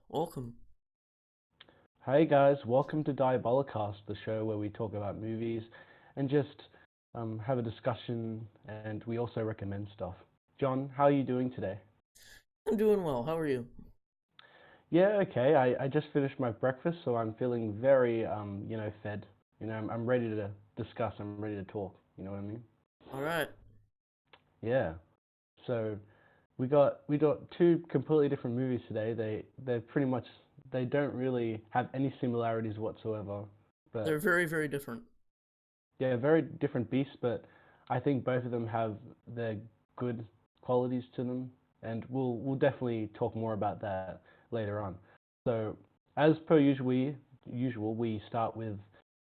Welcome. Hey guys, welcome to Diabolicast, the show where we talk about movies and just have a discussion, and we also recommend stuff. John, how are you doing today? I'm doing well. How are you? Yeah, okay. I just finished my breakfast, so I'm feeling very fed. I'm ready to discuss. I'm ready to talk. You know what I mean? All right. Yeah. So we got two completely different movies today. They're pretty much they don't really have any similarities whatsoever, They're but very, very different. yeah, very different beasts, but I think both of them have their good qualities to them, and we'll definitely talk more about that later on. So, as per usual, we start with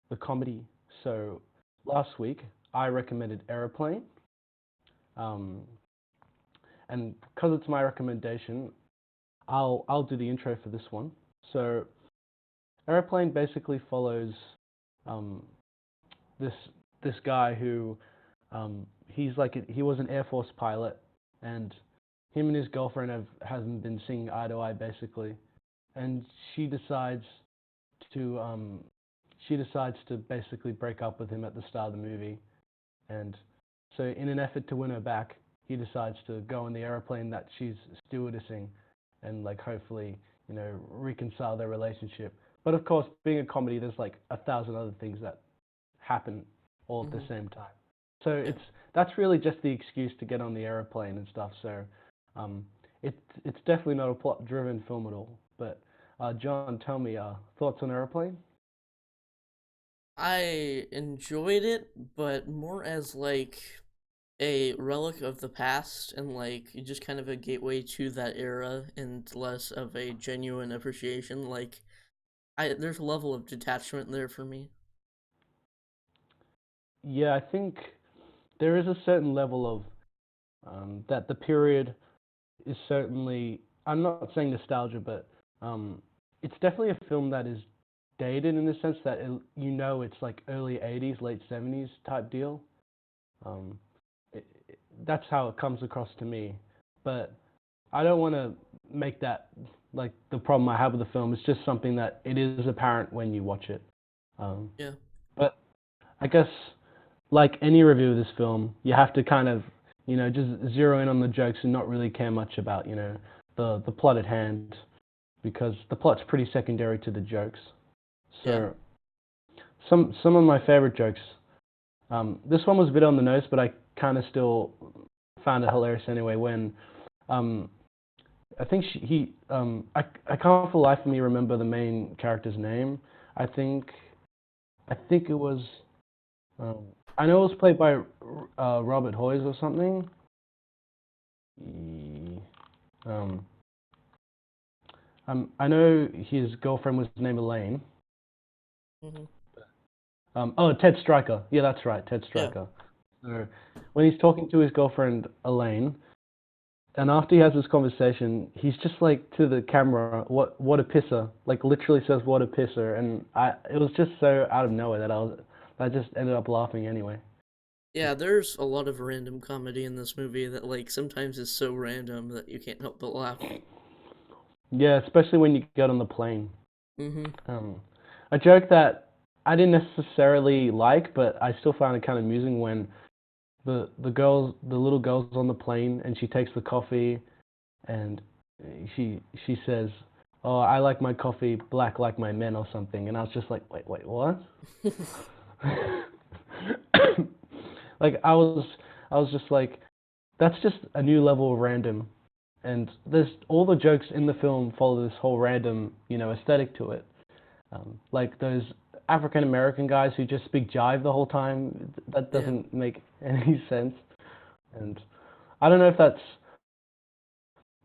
the comedy. So, last week I recommended Aeroplane, um, and because it's my recommendation, I'll do the intro for this one. So, Aeroplane basically follows um, this this guy who he was an Air Force pilot, and him and his girlfriend hasn't been seeing eye to eye basically, and she decides to um, she decides to basically break up with him at the start of the movie, and so in an effort to win her back, he decides to go on the airplane that she's stewardessing, and like hopefully reconcile their relationship. But of course, being a comedy, there's like a thousand other things that happen all at the Hmm. same time. So Yeah. that's really just the excuse to get on the airplane and stuff. So um, it's definitely not a plot-driven film at all. But John, tell me thoughts on Airplane? I enjoyed it, but more as like a relic of the past and like just kind of a gateway to that era and less of a genuine appreciation. Like there's a level of detachment there for me. Yeah, I think there is a certain level of that the period is certainly. I'm not saying nostalgia, but um, it's definitely a film that is dated in the sense that it's like early '80s, late '70s type deal. Um, that's how it comes across to me. But I don't want to make that like the problem I have with the film. It's just something that it is apparent when you watch it. Um, Yeah. but I guess like any review of this film, you have to kind of just zero in on the jokes and not really care much about the plot at hand because the plot's pretty secondary to the jokes. Yeah. So some of my favorite jokes. This one was a bit on the nose, but I kind of still found it hilarious anyway. When um, I think I can't for the life of me remember the main character's name. I think I think it was um, I know it was played by Robert Hoyes or something. He- Um, I know his girlfriend was named Elaine. Hmm. Oh, Ted Stryker. Yeah, that's right, Ted Yeah. Stryker. So when he's talking to his girlfriend Elaine, and after he has this conversation, he's just like to the camera, what a pisser!" Like literally says "what a pisser," and it was just so out of nowhere that I just ended up laughing anyway. Yeah, there's a lot of random comedy in this movie that like sometimes is so random that you can't help but laugh. Yeah, especially when you get on the plane. Hmm. Um, a joke that I didn't necessarily like, but I still found it kind of amusing when the little girl's on the plane and she takes the coffee and she says, "Oh, I like my coffee black like my men" or something, and I was just like, "Wait, what?" Like I was just like, that's just a new level of random, and there's all the jokes in the film follow this whole random aesthetic to it. Like those African American guys who just speak jive the whole time. That Yeah. doesn't make any sense. And I don't know if that's.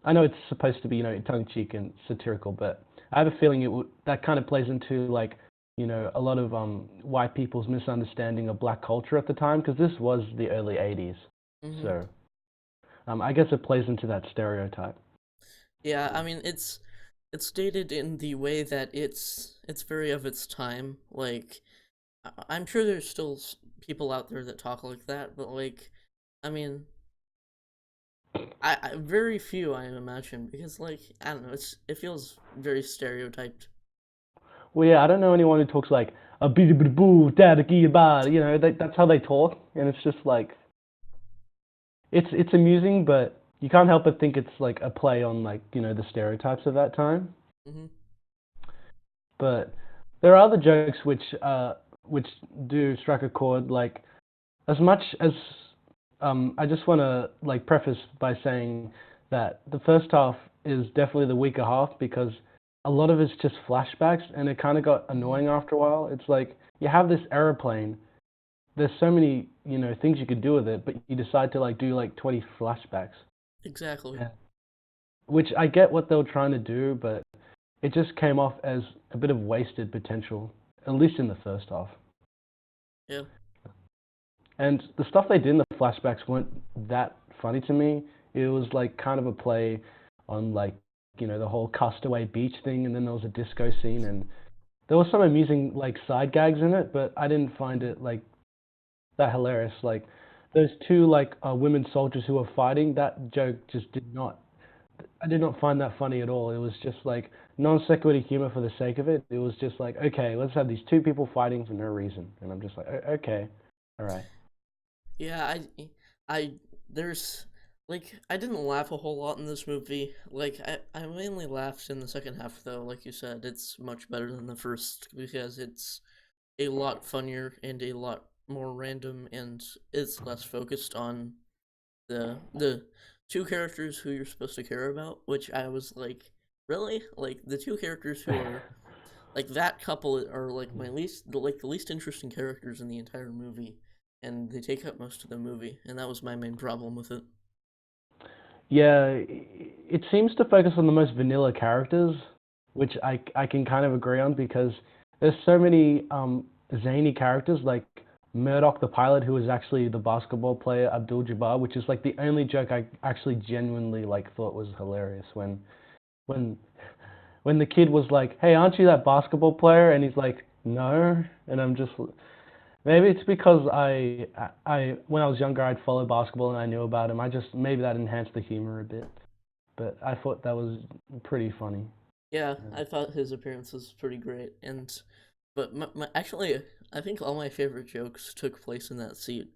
I know it's supposed to be tongue cheek and satirical, but I have a feeling that kind of plays into like a lot of white people's misunderstanding of black culture at the time because this was the early '80s. Hmm. So I guess it plays into that stereotype. Yeah, I mean it's stated in the way that it's very of its time. Like I'm sure there's still people out there that talk like that, but like I mean I very few I imagine because like I don't know, it feels very stereotyped. Well, yeah, I don't know anyone who talks like a bit boo da ba. That's how they talk, and it's just like it's amusing, but you can't help but think it's like a play on like the stereotypes of that time. Hmm. But there are other jokes which do strike a chord. Like as much as I just want to like preface by saying that the first half is definitely the weaker half because a lot of it's just flashbacks and it kind of got Hmm. annoying after a while. It's like you have this aeroplane. There's so many things you could do with it, but you decide to like do like 20 flashbacks. Exactly. Yeah. Which I get what they were trying to do, but it just came off as a bit of wasted potential, at least in the first half. Yeah. And the stuff they did in the flashbacks weren't that funny to me. It was like kind of a play on like the whole Castaway Beach thing, and then there was a disco scene, and there was some amusing like side gags in it, but I didn't find Hmm. it like that hilarious. Like those two like women soldiers who were fighting, that joke just did not. I did not find that funny at all. It was just like non sequitur humor for the sake of it. It was just like, okay, let's have these two people fighting for no reason, and I'm just like, okay, all right. Yeah, I there's like I didn't laugh a whole lot in this movie. Like I mainly laughed in the second half though, like you said, it's much better than the first because it's a lot funnier and a lot more random and it's less focused on the two characters who you're supposed to care about, which I was like, really? Like the two characters who are like that couple are like the least interesting characters in the entire movie, and they take up most of the movie, and that was my main problem with it. Yeah, it seems to focus on the most vanilla characters, which I can kind of agree on because there's so many zany characters like Murdoch the pilot, who is actually the basketball player Abdul Jabbar, which is like the only joke I actually genuinely like thought was hilarious when when the kid was like, "Hey, aren't you that basketball player?" and he's like, "No," and I'm just maybe it's because I when I was younger I'd follow basketball and I knew about him. I just maybe that enhanced the humor a bit, but I thought that was pretty funny. Yeah, I thought his appearance was pretty great, and but actually, I think all my favorite jokes took place in that seat.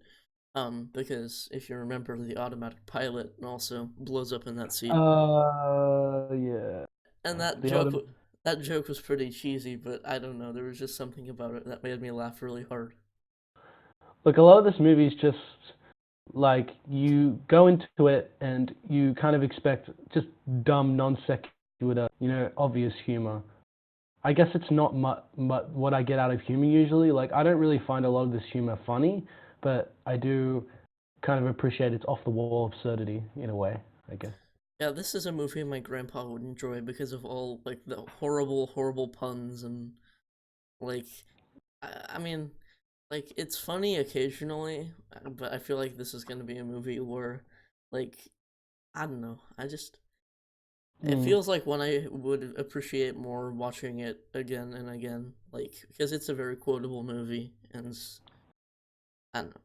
Because if you remember, the automatic pilot also blows up in that seat, Yeah. and The old that joke was pretty cheesy, but I don't know, there was just something about it that made me laugh really hard. look, a lot of this movie is just like you go into it and you kind of expect just dumb non sequitur, obvious humor. I guess it's not what I get out of humor usually. Like I don't really find a lot of this humor funny, but I do kind of appreciate its off the wall absurdity in a way, I guess. Yeah, this is a movie my grandpa would enjoy because of all like the horrible puns and like I mean like it's funny occasionally, but I feel like this is gonna be a movie where like I don't know, I just it Mm. feels like one I would appreciate more watching it again and again, like because it's a very quotable movie and I don't know.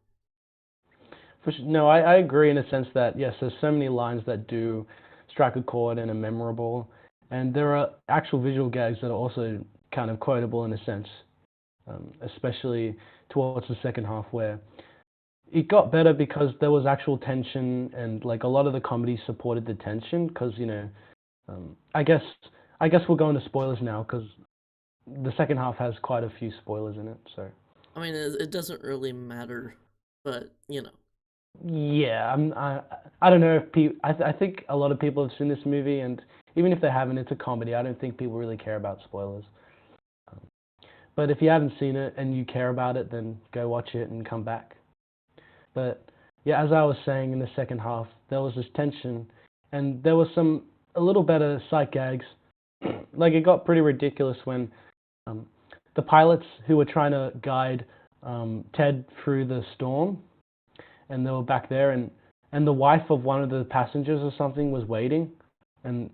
No, I agree in a sense that yes, there's so many lines that do strike a chord and are memorable, and there are actual visual gags that are also kind of quotable in a sense, especially towards the second half where it got better because there was actual tension and like a lot of the comedy supported the tension because I guess we'll go into spoilers now because the second half has quite a few spoilers in it. So I mean, it doesn't really matter, but you know, yeah, I don't know if people. I think a lot of people have seen this movie, and even if they haven't, it's a comedy. I don't think people really care about spoilers. Um, but if you haven't seen it and you care about it, then go watch it and come back. But yeah, as I was saying in the second half, there was this tension, and there was some a little better sight gags. Like it got pretty ridiculous when um, the pilots who were trying to guide Ted through the storm, and they were back there, and the wife of one of the passengers or something was waiting, and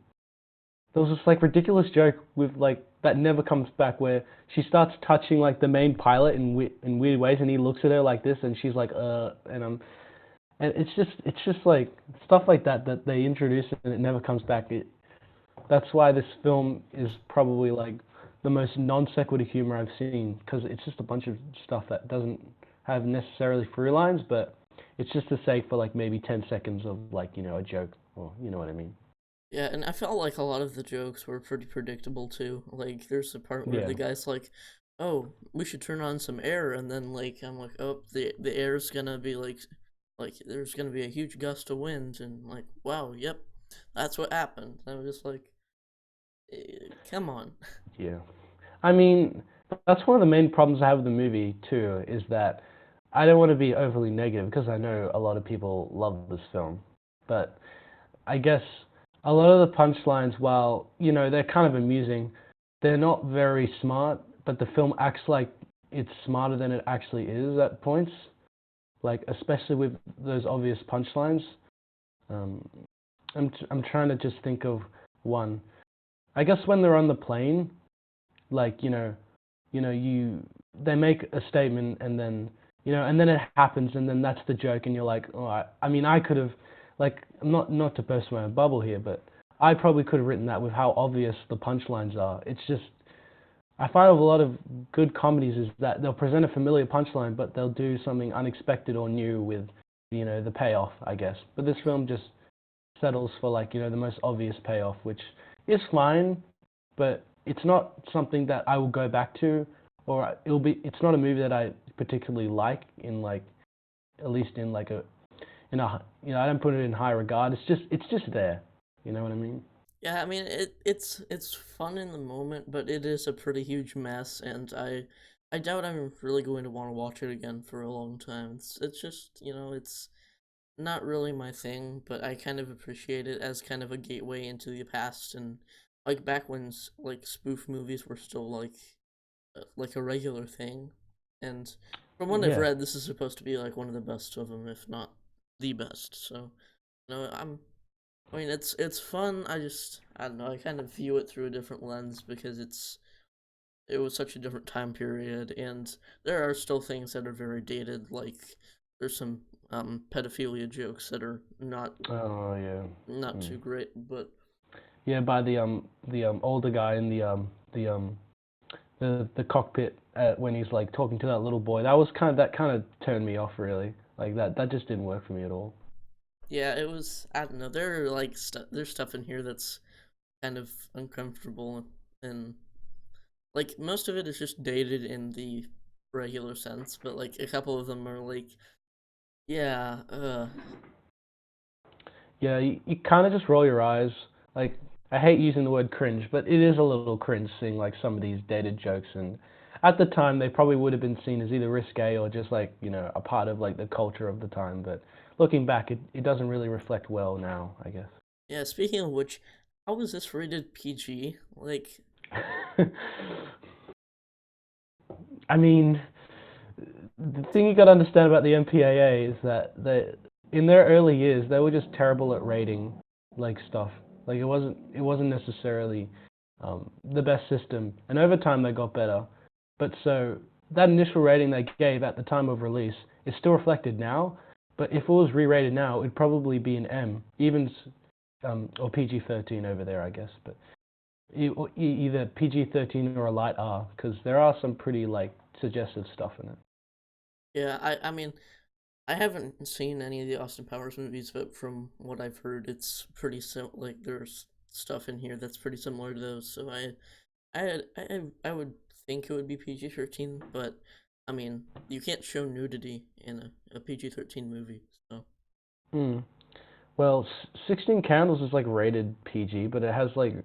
there was this like ridiculous joke with like that never comes back where she starts touching like the main pilot in weird ways, and he looks at her like this, and she's like and and it's just like stuff like that that they introduce and it never comes back. That's why this film is probably like the most non sequitur humor I've seen because it's just a bunch of stuff that doesn't have necessarily through lines, but it's just to say for like maybe 10 seconds of like a joke or you know what I mean. Yeah, and I felt like a lot of the jokes were pretty predictable too. Like there's the part where Yeah, the guy's like, "Oh, we should turn on some air," and then like I'm like, "Oh, the air's gonna be like there's gonna be a huge gust of wind," and like, "Wow, yep, that's what happened." I was just like, "Come on." yeah. I mean, that's one of the main problems I have with the movie too, is that I don't want to be overly negative because I know a lot of people love this film, but I guess a lot of the punchlines, while they're kind of amusing, they're not very smart. But the film acts like it's smarter than it actually is at points, like especially with those obvious punchlines. Um, I'm trying to just think of one. I guess when they're on the plane, like you they make a statement and then and then it happens and then that's the joke and you're like, oh, I mean I could have like not to burst my bubble here, but I probably could have written that with how obvious the punchlines are. It's just I find with a lot of good comedies is that they'll present a familiar punchline but they'll do something unexpected or new with the payoff, I guess. But this film just settles for like the most obvious payoff, which is fine, but it's not something that I will go back to, or it'll be. It's not a movie that I particularly like in like at least in like a in a I don't put it in high regard. It's just there. You know what I mean? Yeah, I mean it's fun in the moment, but it is a pretty huge mess, and I doubt I'm really going to want to watch it again for a long time. It's just it's not really my thing, but I kind of appreciate it as kind of a gateway into the past and like back when like spoof movies were still like a regular thing. And from what I've Yeah. read, this is supposed to be like one of the best of them, if not the best. So, no, I mean, it's fun. I don't know. I kind of view it through a different lens because it was such a different time period, and there are still things that are very dated. Like there's some pedophilia jokes that are Oh yeah. not Mm. too great, but Yeah, by the older guy in the cockpit when he's like talking to that little boy. That kind of turned me off really. Like that just didn't work for me at all. yeah, it was. I don't know. There are like there's stuff in here that's kind of uncomfortable, and like most of it is just dated in the regular sense, but like a couple of them are like, yeah, Yeah, you kind of just roll your eyes. Like, I hate using the word cringe, but it is a little cringe seeing like some of these dated jokes. And at the time, they probably would have been seen as either risque or just like, a part of like the culture of the time. But looking back, it doesn't really reflect well now, I guess. yeah. Speaking of which, how was this rated PG? Like, I mean, the thing you got to understand about the MPAA is that in their early years they were just terrible at rating like stuff. Like it wasn't necessarily the best system, and over time they got better. But so that initial rating they gave at the time of release is still reflected now. But if it was re-rated now, it'd probably be an M, even or PG-13 over there, I guess. But either PG-13 or a light R, because there are some pretty like suggestive stuff in it. yeah, I mean, I haven't seen any of the Austin Powers movies, but from what I've heard, it's pretty like there's stuff in here that's pretty similar to those. So I would think it would be PG-13, but I mean, you can't show nudity in a PG-13 movie. So Hmm. Well, 16 Candles is like rated PG, but it has like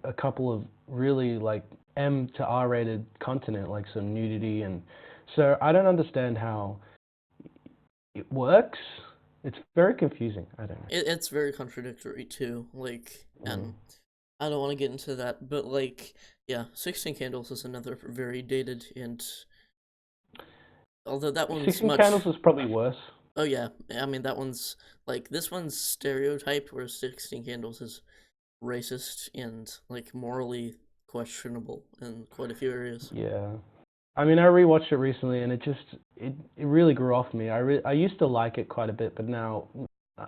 a couple of really like M to R rated content, like some nudity and so I don't understand how it works. It's very confusing. I don't it's very contradictory too. Like, know. and I don't want to get into that, but like, yeah, 16 Candles is another very dated, and although that one's 16 much. Candles is probably worse. Oh yeah, I mean that one's like this one's stereotyped, whereas 16 Candles is racist and like morally questionable in quite a few areas. Yeah. I mean, I rewatched it recently, and it really grew off me. I used to like it quite a bit, but now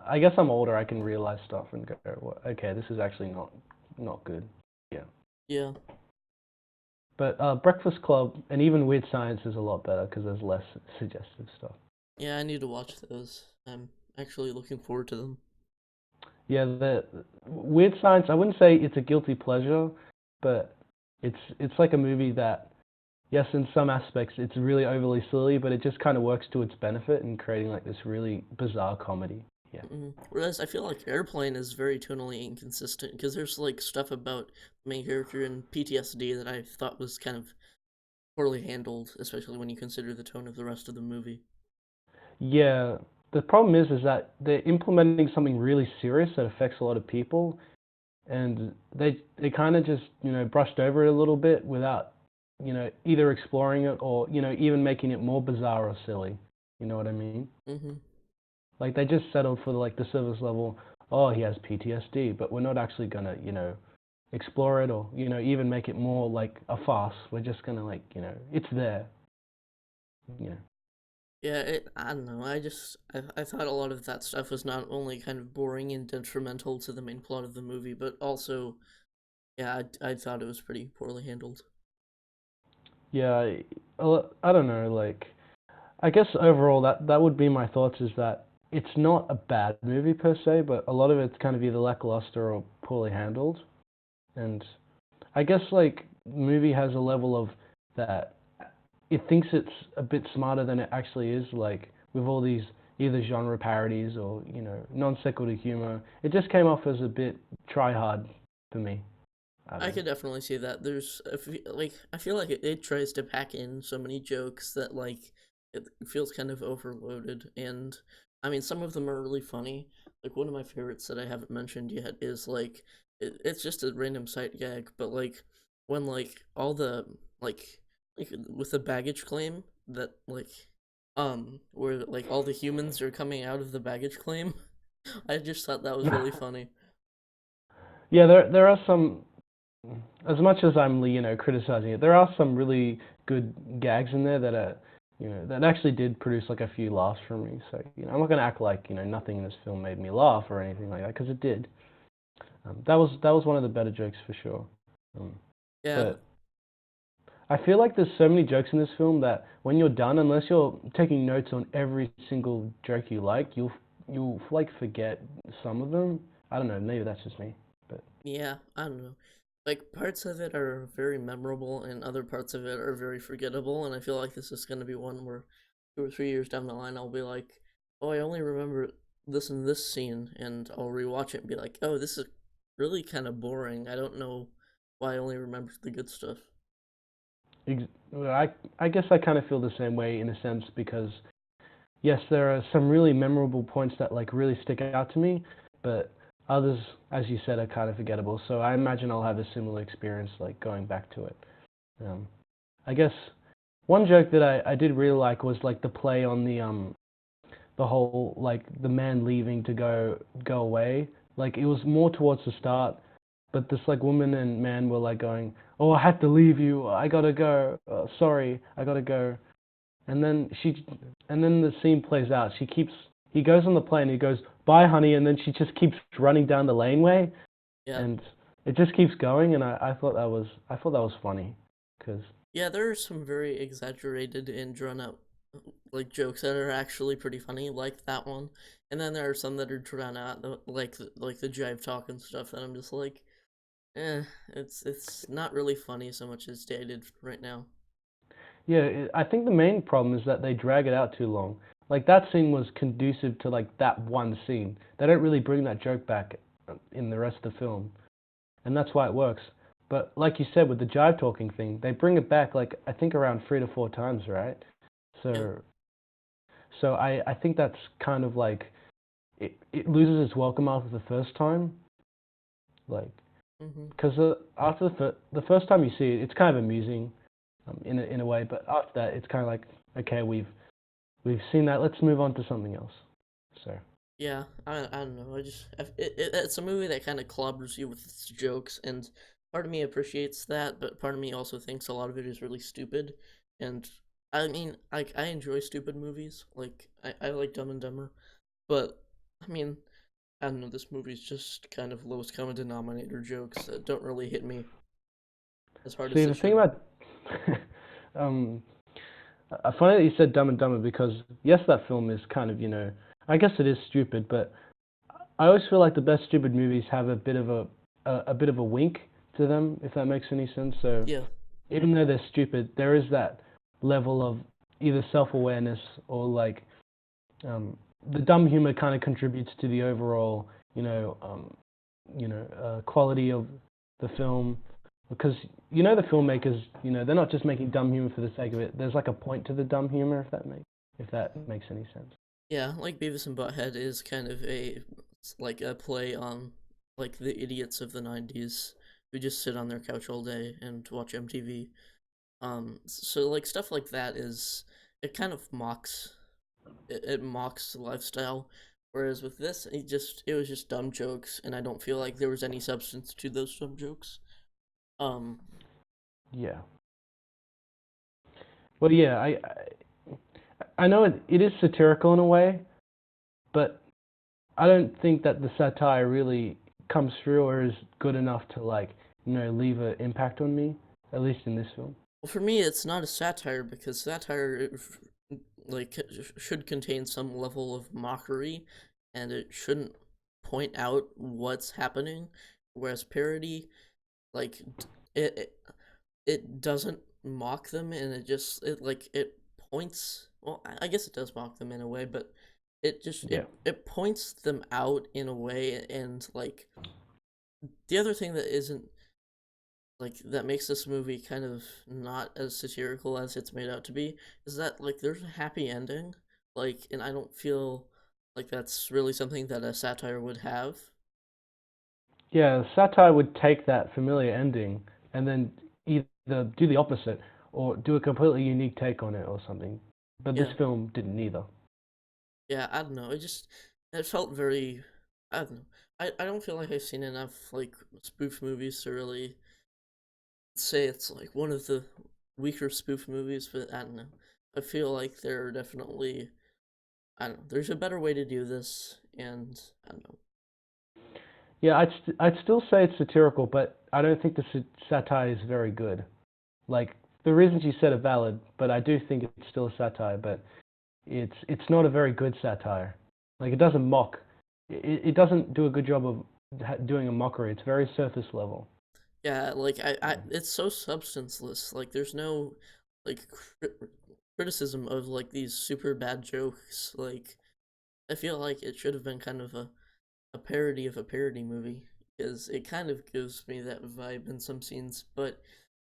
I guess I'm older. I can realize stuff and go, well, okay, this is actually not good. Yeah. Yeah, But Breakfast Club and even Weird Science is a lot better because there's less suggestive stuff. yeah, I need to watch those. I'm actually looking forward to them. Yeah, the Weird Science. I wouldn't say it's a guilty pleasure, but it's like a movie that, yes, in some aspects it's really overly silly, but it just kind of works to its benefit in creating like this really bizarre comedy. Yeah. Whereas I feel like Airplane is very tonally inconsistent because there's like stuff about the main character and PTSD that I thought was kind of poorly handled, especially when you consider the tone of the rest of the movie. Yeah. The problem is that they're implementing something really serious that affects a lot of people, and they kind of just brushed over it a little bit without either exploring it or even making it more bizarre or silly. You know what I mean? Mm-hmm. Like they just settled for like the surface level. Oh, he has PTSD, but we're not actually gonna explore it or even make it more like a farce. We're just gonna like it's there. You know. Yeah, I don't know. I thought a lot of that stuff was not only kind of boring and detrimental to the main plot of the movie, but also, yeah, I thought it was pretty poorly handled. Yeah, I don't know. Like I guess overall that would be my thoughts is that it's not a bad movie per se, but a lot of it's kind of either lackluster or poorly handled. And I guess like the movie has a level of that it thinks it's a bit smarter than it actually is, like with all these either genre parodies or non sequitur humor. It just came off as a bit try hard for me. I don't I know. could definitely see that. Like I feel like it tries to pack in so many jokes that like it feels kind of overloaded. And I mean, some of them are really funny. Like one of my favorites that I haven't mentioned yet is like it's just a random sight gag, but like when like all the like with the baggage claim that where like all the humans are coming out of the baggage claim. I just thought that was really funny. Yeah, there are some. As much as I'm criticizing it, there are some really good gags in there that are that actually did produce like a few laughs from me. So I'm not gonna act like nothing in this film made me laugh or anything like that because it did. That was one of the better jokes for sure. Um, Yeah, but I feel like there's so many jokes in this film that when you're done, unless you're taking notes on every single joke you like, you'll like forget some of them. I don't know. Maybe that's just me. But yeah, I don't know. Like parts of it are very memorable and other parts of it are very forgettable, and I feel like this is gonna be one where 2 or 3 years down the line I'll be like, oh, I only remember this and this scene, and I'll rewatch it and be like, oh, this is really kind of boring. I don't know why I only remember the good stuff. I guess I kind of feel the same way in a sense because yes, there are some really memorable points that like really stick out to me, but others, as you said, are kind of forgettable. So I imagine I'll have a similar experience like going back to it. Um, I guess one joke that I did really like was like the play on the whole like the man leaving to go away. Like it was more towards the start, but this like woman and man were like going, "Oh, I had to leave you. I gotta go. Sorry, I gotta go." And then and then the scene plays out. He goes on the plane. He goes, "Bye, honey," and then she just keeps running down the laneway, Yeah. and it just keeps going. And I thought that was funny, because Yeah, there are some very exaggerated and drawn out like jokes that are actually pretty funny, like that one. And then there are some that are drawn out, like the jive talk and stuff that I'm just like, it's not really funny so much as dated right now. yeah, I think the main problem is that they drag it out too long. Like that scene was conducive to like that one scene. They don't really bring that joke back in the rest of the film, and that's why it works. But like you said with the jive talking thing, they bring it back like I think around 3 to 4 times, right? Yeah. So I think that's kind of like it loses its welcome after the first time, like Mhm. because after the first time you see it, it's kind of amusing, in a way. But after that, it's kind of like okay, we've seen that. Let's move on to something else. So Yeah, I don't know. It's a movie that kind of clobbers you with its jokes, and part of me appreciates that, but part of me also thinks a lot of it is really stupid. And I mean, I enjoy stupid movies. Like I like Dumb and Dumber, but I mean, I don't know. This movie's just kind of lowest common denominator jokes that don't really hit me as hard as See, they the thing should. about um, funny that you said Dumb and Dumber because yes, that film is kind of I guess it is stupid, but I always feel like the best stupid movies have a bit of a wink to them, if that makes any sense. So Yeah, even though they're stupid, there is that level of either self-awareness or like um, the dumb humor kind of contributes to the overall, quality of the film because the filmmakers, they're not just making dumb humor for the sake of it. There's like a point to the dumb humor, if that makes any sense. yeah. Like Beavis and Butthead is kind of like a play on like the idiots of the '90s who just sit on their couch all day and watch MTV. So like stuff like that is it kind of it mocks the lifestyle. Whereas with this, it was just dumb jokes, and I don't feel like there was any substance to those dumb jokes. Um, Yeah. Well, yeah, I know it is satirical in a way, but I don't think that the satire really comes through or is good enough to like leave an impact on me, at least in this film. well, for me, it's not a satire because like should contain some level of mockery, and it shouldn't point out what's happening. Whereas parody, like it it doesn't mock them, and it points. Well, I guess it does mock them in a way, but Yeah. it points them out in a way, and like the other thing that isn't like that makes this movie kind of not as satirical as it's made out to be is that like there's a happy ending, like, and I don't feel like that's really something that a satire would have. Yeah, satire would take that familiar ending and then either do the opposite or do a completely unique take on it or something. But this Yeah, film didn't either. yeah, I don't know. It felt very I don't know. I don't feel like I've seen enough like spoof movies to really say it's like one of the weaker spoof movies, but I don't know. I feel like there are definitely I don't know. There's a better way to do this, and I don't know. Yeah, I'd still say it's satirical, but I don't think the satire is very good. Like the reasons you said are valid, but I do think it's still a satire, but it's not a very good satire. Like it doesn't mock. It doesn't do a good job of doing a mockery. It's very surface level. Yeah, like it's so substanceless. Like there's no like criticism of like these super bad jokes. Like I feel like it should have been kind of a parody of a parody movie because it kind of gives me that vibe in some scenes, but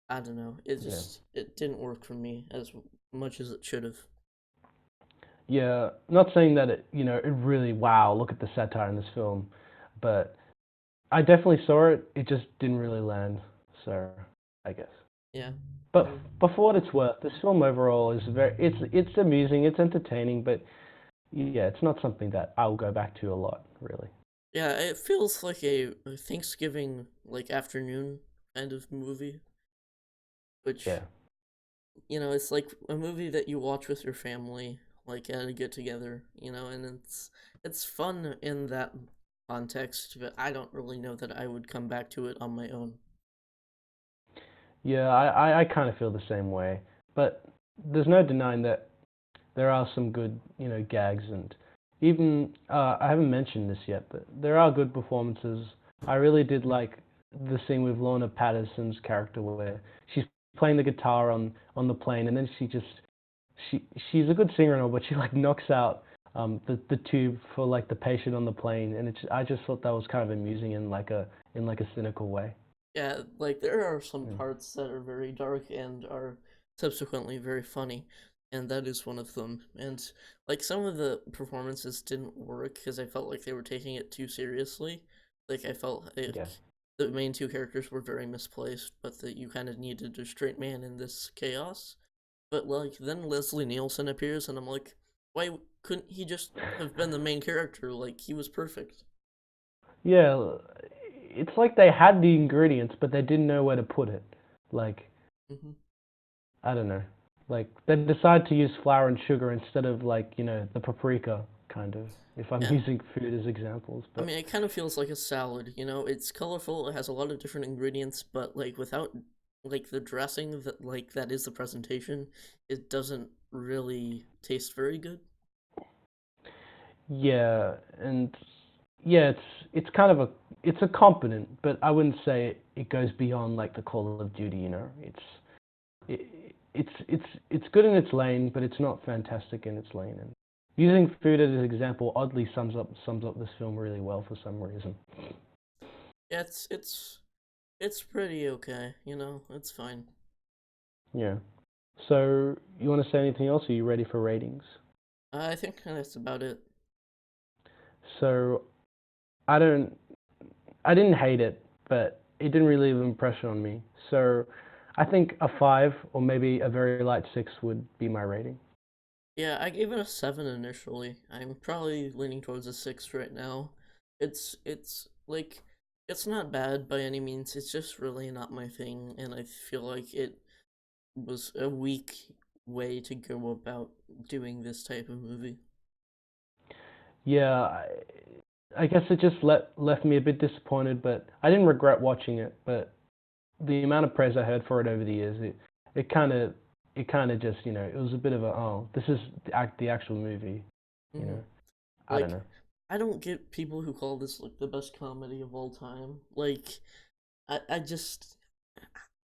I don't know. Yeah. It didn't work for me as much as it should have. Yeah, not saying that it really, wow, look at the satire in this film, but I definitely saw it. It just didn't really land, so I guess. Yeah. But Um, but for what it's worth, this film overall is it's amusing, it's entertaining, but yeah, it's not something that I'll go back to a lot, really. yeah, it feels like a Thanksgiving like afternoon kind of movie, which Yeah. it's like a movie that you watch with your family, like at a get together, and it's fun in that context, but I don't really know that I would come back to it on my own. Yeah, I kind of feel the same way, but there's no denying that there are some good, gags and even I haven't mentioned this yet, but there are good performances. I really did like the scene with Lorna Patterson's character where she's playing the guitar on the plane, and then she she's a good singer and all, but she like knocks out the tube for like the patient on the plane, and I just thought that was kind of amusing in like a cynical way. Yeah, like there are some Yeah. parts that are very dark and are subsequently very funny, and that is one of them. And like some of the performances didn't work because I felt like they were taking it too seriously. Like I felt Yeah. like the main two characters were very misplaced, but that you kind of needed a straight man in this chaos. But like then Leslie Nielsen appears, and I'm like, why couldn't he just have been the main character? Like he was perfect. Yeah, it's like they had the ingredients, but they didn't know where to put it. Like, Hmm. I don't know. Like they decide to use flour and sugar instead of like, the paprika kind of, if I'm Yeah. using food as examples. I But mean, it kind of feels like a salad, you know? It's colorful, it has a lot of different ingredients, but like without like the dressing that is the presentation, it doesn't really taste very good. yeah, and yeah, it's kind of it's a competent, but I wouldn't say it goes beyond like the Call of Duty, it's good in its lane, but it's not fantastic in its lane. And using food as an example oddly sums up this film really well for some reason. Yeah, it's pretty okay, you know? It's fine. Yeah. So you want to say anything else? Are you ready for ratings? I think that's about it. So I don't I didn't hate it, but it didn't really leave an impression on me. So I think a 5 or maybe a very light 6 would be my rating. Yeah, I gave it a 7 initially. I'm probably leaning towards a 6 right now. It's it's not bad by any means. It's just really not my thing, and I feel like it was a weak way to go about doing this type of movie. Yeah, I guess it just left me a bit disappointed, but I didn't regret watching it. But the amount of praise I heard for it over the years, it kind of it kind of just it was a bit of a, oh, this is the actual movie, you Hmm. know. I don't Like, know. I don't get people who call this like the best comedy of all time. Like, I just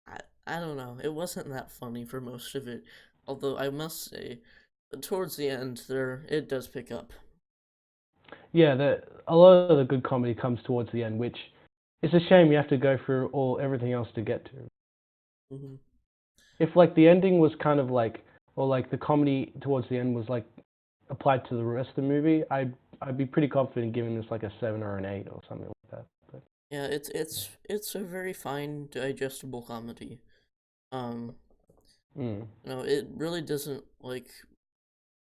I, I don't know. It wasn't that funny for most of it. Although I must say, towards the end there it does pick up. Yeah, a lot of the good comedy comes towards the end, which it's a shame you have to go through all everything else to get to. Hmm. If like the ending was kind of like, or like the comedy towards the end was like applied to the rest of the movie, I'd be pretty confident giving this like a 7 or an 8 or something like that. But Yeah, it's a very fine digestible comedy. Um, mm, it really doesn't like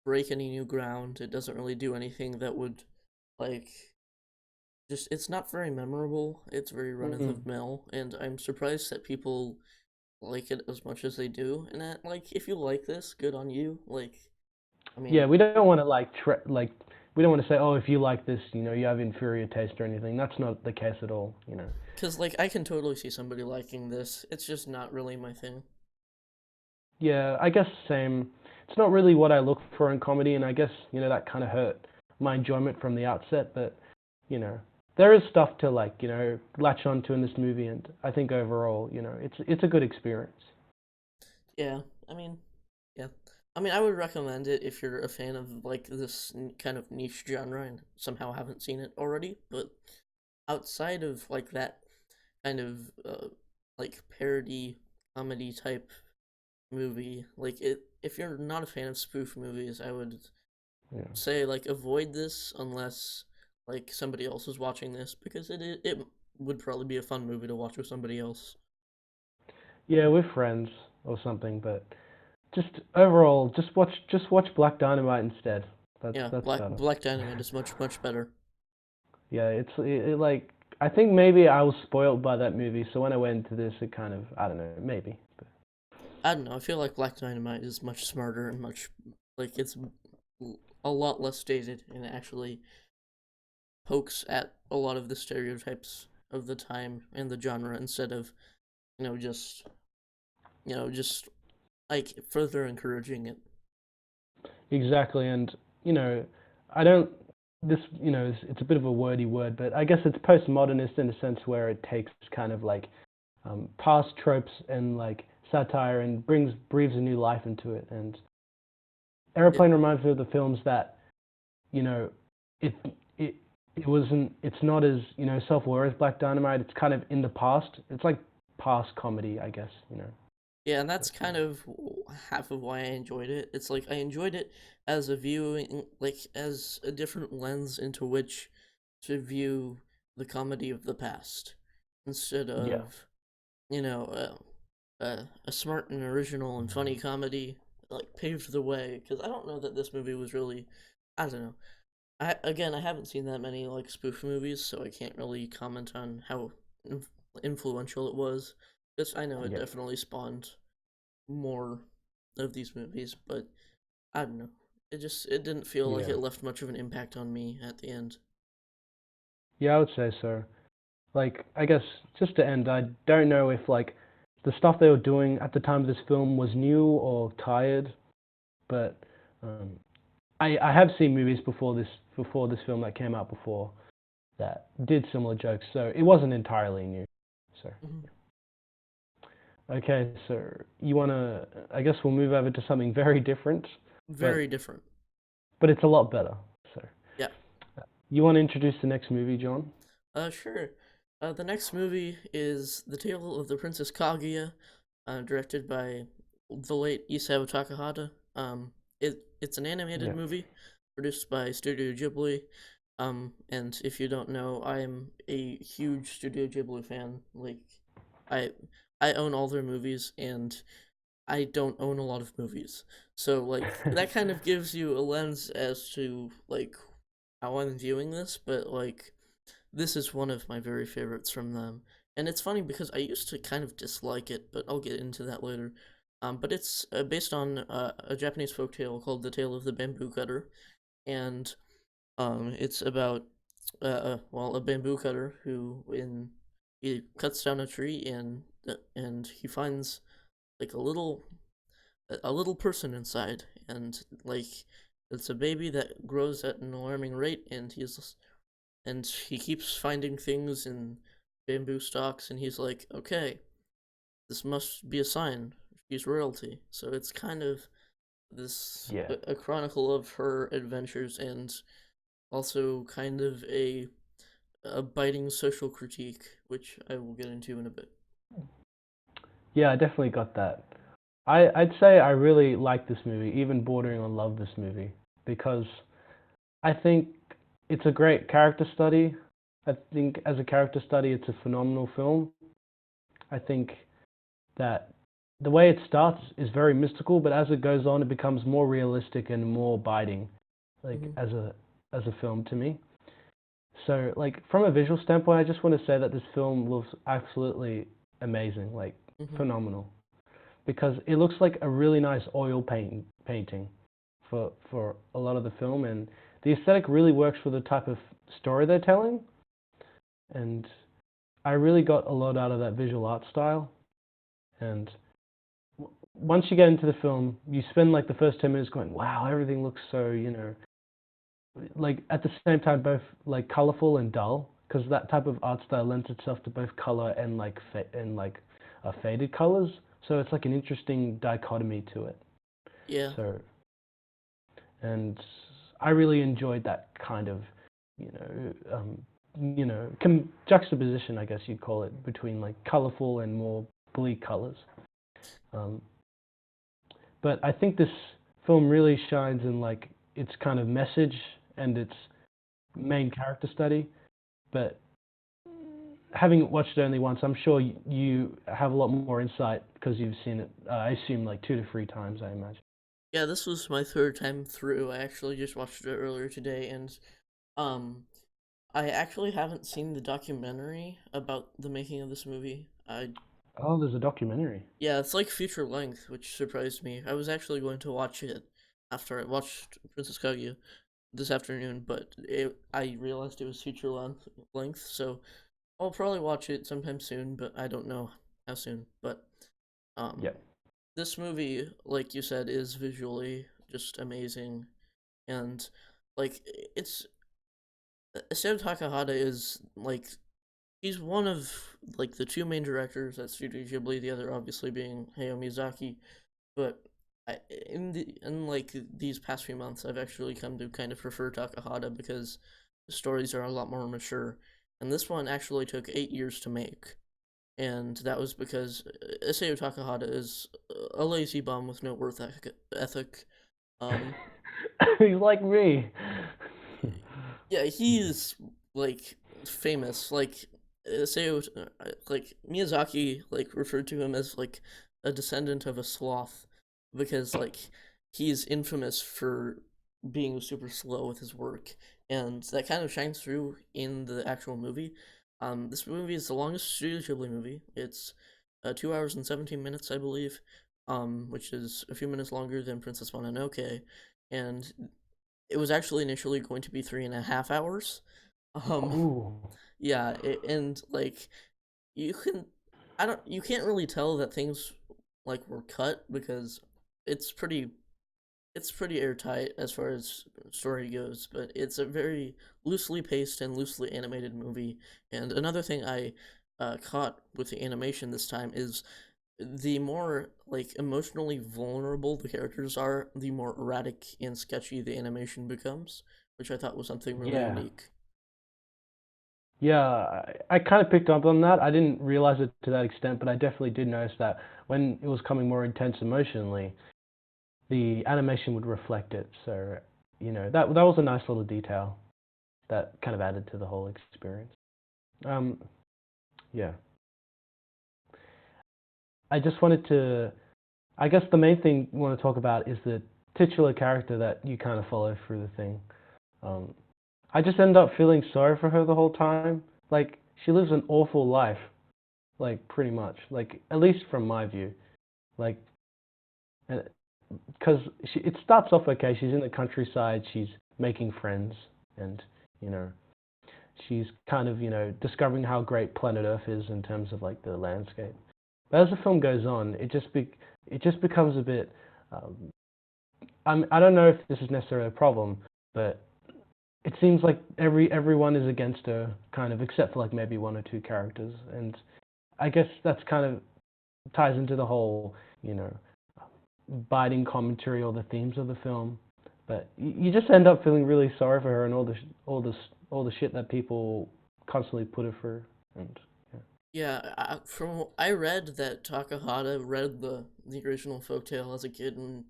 break any new ground. It doesn't really do anything that would like just it's not very memorable. It's very run of the mm. mill, and I'm surprised that people like it as much as they do. And that like if you like this, good on you. Like I Yeah, mean, we don't want to we don't want to say, oh, if you like this, you have inferior taste or anything. That's not the case at all. cuz like I can totally see somebody liking this. It's just not really my thing. Yeah, I guess same. It's not really what I look for in comedy, and I guess that kind of hurt my enjoyment from the outset. But you know, there is stuff to like latch onto in this movie, and I think overall, it's a good experience. Yeah. I mean, yeah. I mean, I would recommend it if you're a fan of like this kind of niche genre and somehow haven't seen it already, but outside of like that kind of like parody comedy type movie, like it if you're not a fan of spoof movies, I would Yeah, say like avoid this unless like somebody else is watching this because it would probably be a fun movie to watch with somebody else. yeah, with friends or something. But just overall, just watch Black Dynamite instead. That's Yeah, that's better. Black Dynamite is much better. Yeah, like I think maybe I was spoiled by that movie, so when I went into this, it kind of, I don't know, maybe. But I don't know. I feel like Black Dynamite is much smarter and much like it's a lot less dated and it actually pokes at a lot of the stereotypes of the time and the genre instead of you know just just like further encouraging it. exactly, and you know, I don't. This, it's a bit of a wordy word, but I guess it's postmodernist in a sense where it takes kind of like past tropes and like satire and breathes a new life into it. And Yeah, Aeroplane reminds me of the films that you know, it it it's not as self-aware as Black Dynamite. It's kind of in the past. It's like past comedy, I guess. yeah, and that's But kind of half of why I enjoyed it. It's like I enjoyed it as a viewing, like as a different lens into which to view the comedy of the past instead yeah, of you know a smart and original and funny comedy like paved the way because I don't know that this movie was really I don't know I haven't seen that many like spoof movies so I can't really comment on how influential it was. Just I know it yeah. definitely spawned more of these movies, but I don't know. It didn't feel like Yeah. it left much of an impact on me at the end. Yeah, I would say so. Like, I guess just to end, I don't know if like the stuff they were doing at the time of this film was new or tired, but um, I have seen movies before this film that came out before that did similar jokes, so it wasn't entirely new. So Hmm. okay, so you wanna? I guess we'll move over to something very different, but Very different. it's a lot better. So Yeah. you want to introduce the next movie, John? Sure. The next movie is The Tale of the Princess Kaguya, directed by the late Isao Takahata. It's an animated Yeah. movie produced by Studio Ghibli. And if you don't know, I am a huge Studio Ghibli fan. Like, I I own all their movies, and I don't own a lot of movies. So like that kind of gives you a lens as to like how I'm viewing this, but like this is one of my very favorites from them. And it's funny because I used to kind of dislike it, but I'll get into that later. But it's based on a Japanese folktale called The Tale of the Bamboo Cutter, and it's about well, a bamboo cutter who in he cuts down a tree and he finds like a little person inside, and like it's a baby that grows at an alarming rate, and he keeps finding things in bamboo stalks, and he's like, okay, this must be a sign. She's royalty. So it's kind of this Yeah. a chronicle of her adventures, and also kind of a biting social critique, which I will get into in a bit. Yeah, I definitely got that. I'd say I really like this movie, even bordering on love this movie, because I think it's a great character study. I think as a character study, it's a phenomenal film. I think that the way it starts is very mystical, but as it goes on, it becomes more realistic and more biting, like Hmm. as a film to me. So, like from a visual standpoint, I just want to say that this film looks absolutely amazing, like Hmm. phenomenal, because it looks like a really nice painting for a lot of the film, and the aesthetic really works for the type of story they're telling, and I really got a lot out of that visual art style. And once you get into the film, you spend like the first 10 minutes going, "Wow, everything looks so like at the same time both like colorful and dull." Because that type of art style lends itself to both color and faded colors. So it's like an interesting dichotomy to it. Yeah. So, and I really enjoyed that kind of, you juxtaposition, I guess you'd call it, between like colorful and more bleak colors. Um, but I think this film really shines in like its kind of message and its main character study. But having watched it only once, I'm sure you have a lot more insight because you've seen it. I assume like 2 to 3 times, I imagine. Yeah, this was my third time through. I actually just watched it earlier today, and um, I actually haven't seen the documentary about the making of this movie. Oh, there's a documentary. Yeah, it's like feature length, which surprised me. I was actually going to watch it after I watched Princess Kaguya this afternoon, but I realized it was feature length, so I'll probably watch it sometime soon, but I don't know how soon. But um, Yeah. this movie, like you said, is visually just amazing, and like it's Isao Takahata is like he's one of like the two main directors at Studio Ghibli, the other obviously being Hayao Miyazaki. But in like these past few months, I've actually come to kind of prefer Takahata because the stories are a lot more mature, and this one actually took 8 years to make, and that was because Isao Takahata is a lazy bum with no ethic. Um, He's like me. yeah, he's like famous. Like Isao, like Miyazaki, like referred to him as like a descendant of a sloth because like he's infamous for being super slow with his work, and that kind of shines through in the actual movie. This movie is the longest Studio Ghibli movie. It's 2 hours and 17 minutes, I believe. which is a few minutes longer than Princess Mononoke, and it was actually initially going to be 3.5 hours. Um, Ooh. yeah, and like you can, you can't really tell that things like were cut because it's pretty it's pretty airtight as far as story goes, but it's a very loosely paced and loosely animated movie. And another thing I caught with the animation this time is the more like emotionally vulnerable the characters are, the more erratic and sketchy the animation becomes, which I thought was something really Yeah. unique. Yeah, I kind of picked up on that. I didn't realize it to that extent, but I definitely did notice that when it was coming more intense emotionally, the animation would reflect it. So, that was a nice little detail that kind of added to the whole experience. Um, yeah. I just wanted to, I guess the main thing we want to talk about is the titular character that you kind of follow through the thing. Um, I just end up feeling sorry for her the whole time. Like, she lives an awful life, like, pretty much. Like, at least from my view. Like, because it starts off okay. She's in the countryside. She's making friends, and you know, she's kind of discovering how great planet Earth is in terms of like the landscape. But as the film goes on, it just becomes a bit. Um, I don't know if this is necessarily a problem, but it seems like everyone is against her, kind of, except for like maybe one or two characters, and I guess that's kind of ties into the whole, you know, biting commentary or the themes of the film. But you just end up feeling really sorry for her and all this all the shit that people constantly put her through. And yeah, Yeah, from I read that Takahata read the original folktale as a kid and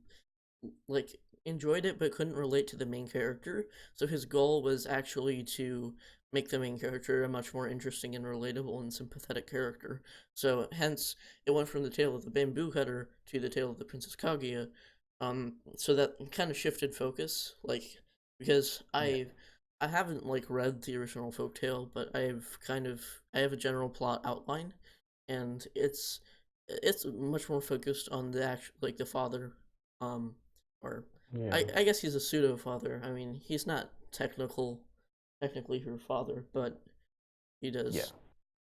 like enjoyed it but couldn't relate to the main character. So his goal was actually to make the main character a much more interesting and relatable and sympathetic character. So hence it went from the tale of the bamboo cutter to the tale of the Princess Kaguya. So that kind of shifted focus, like because yeah, I haven't like read the original folktale, but I have a general plot outline, and it's much more focused on the actual like the father, um, or yeah, I guess he's a pseudo father. I mean, he's not technically her father, but he yeah. does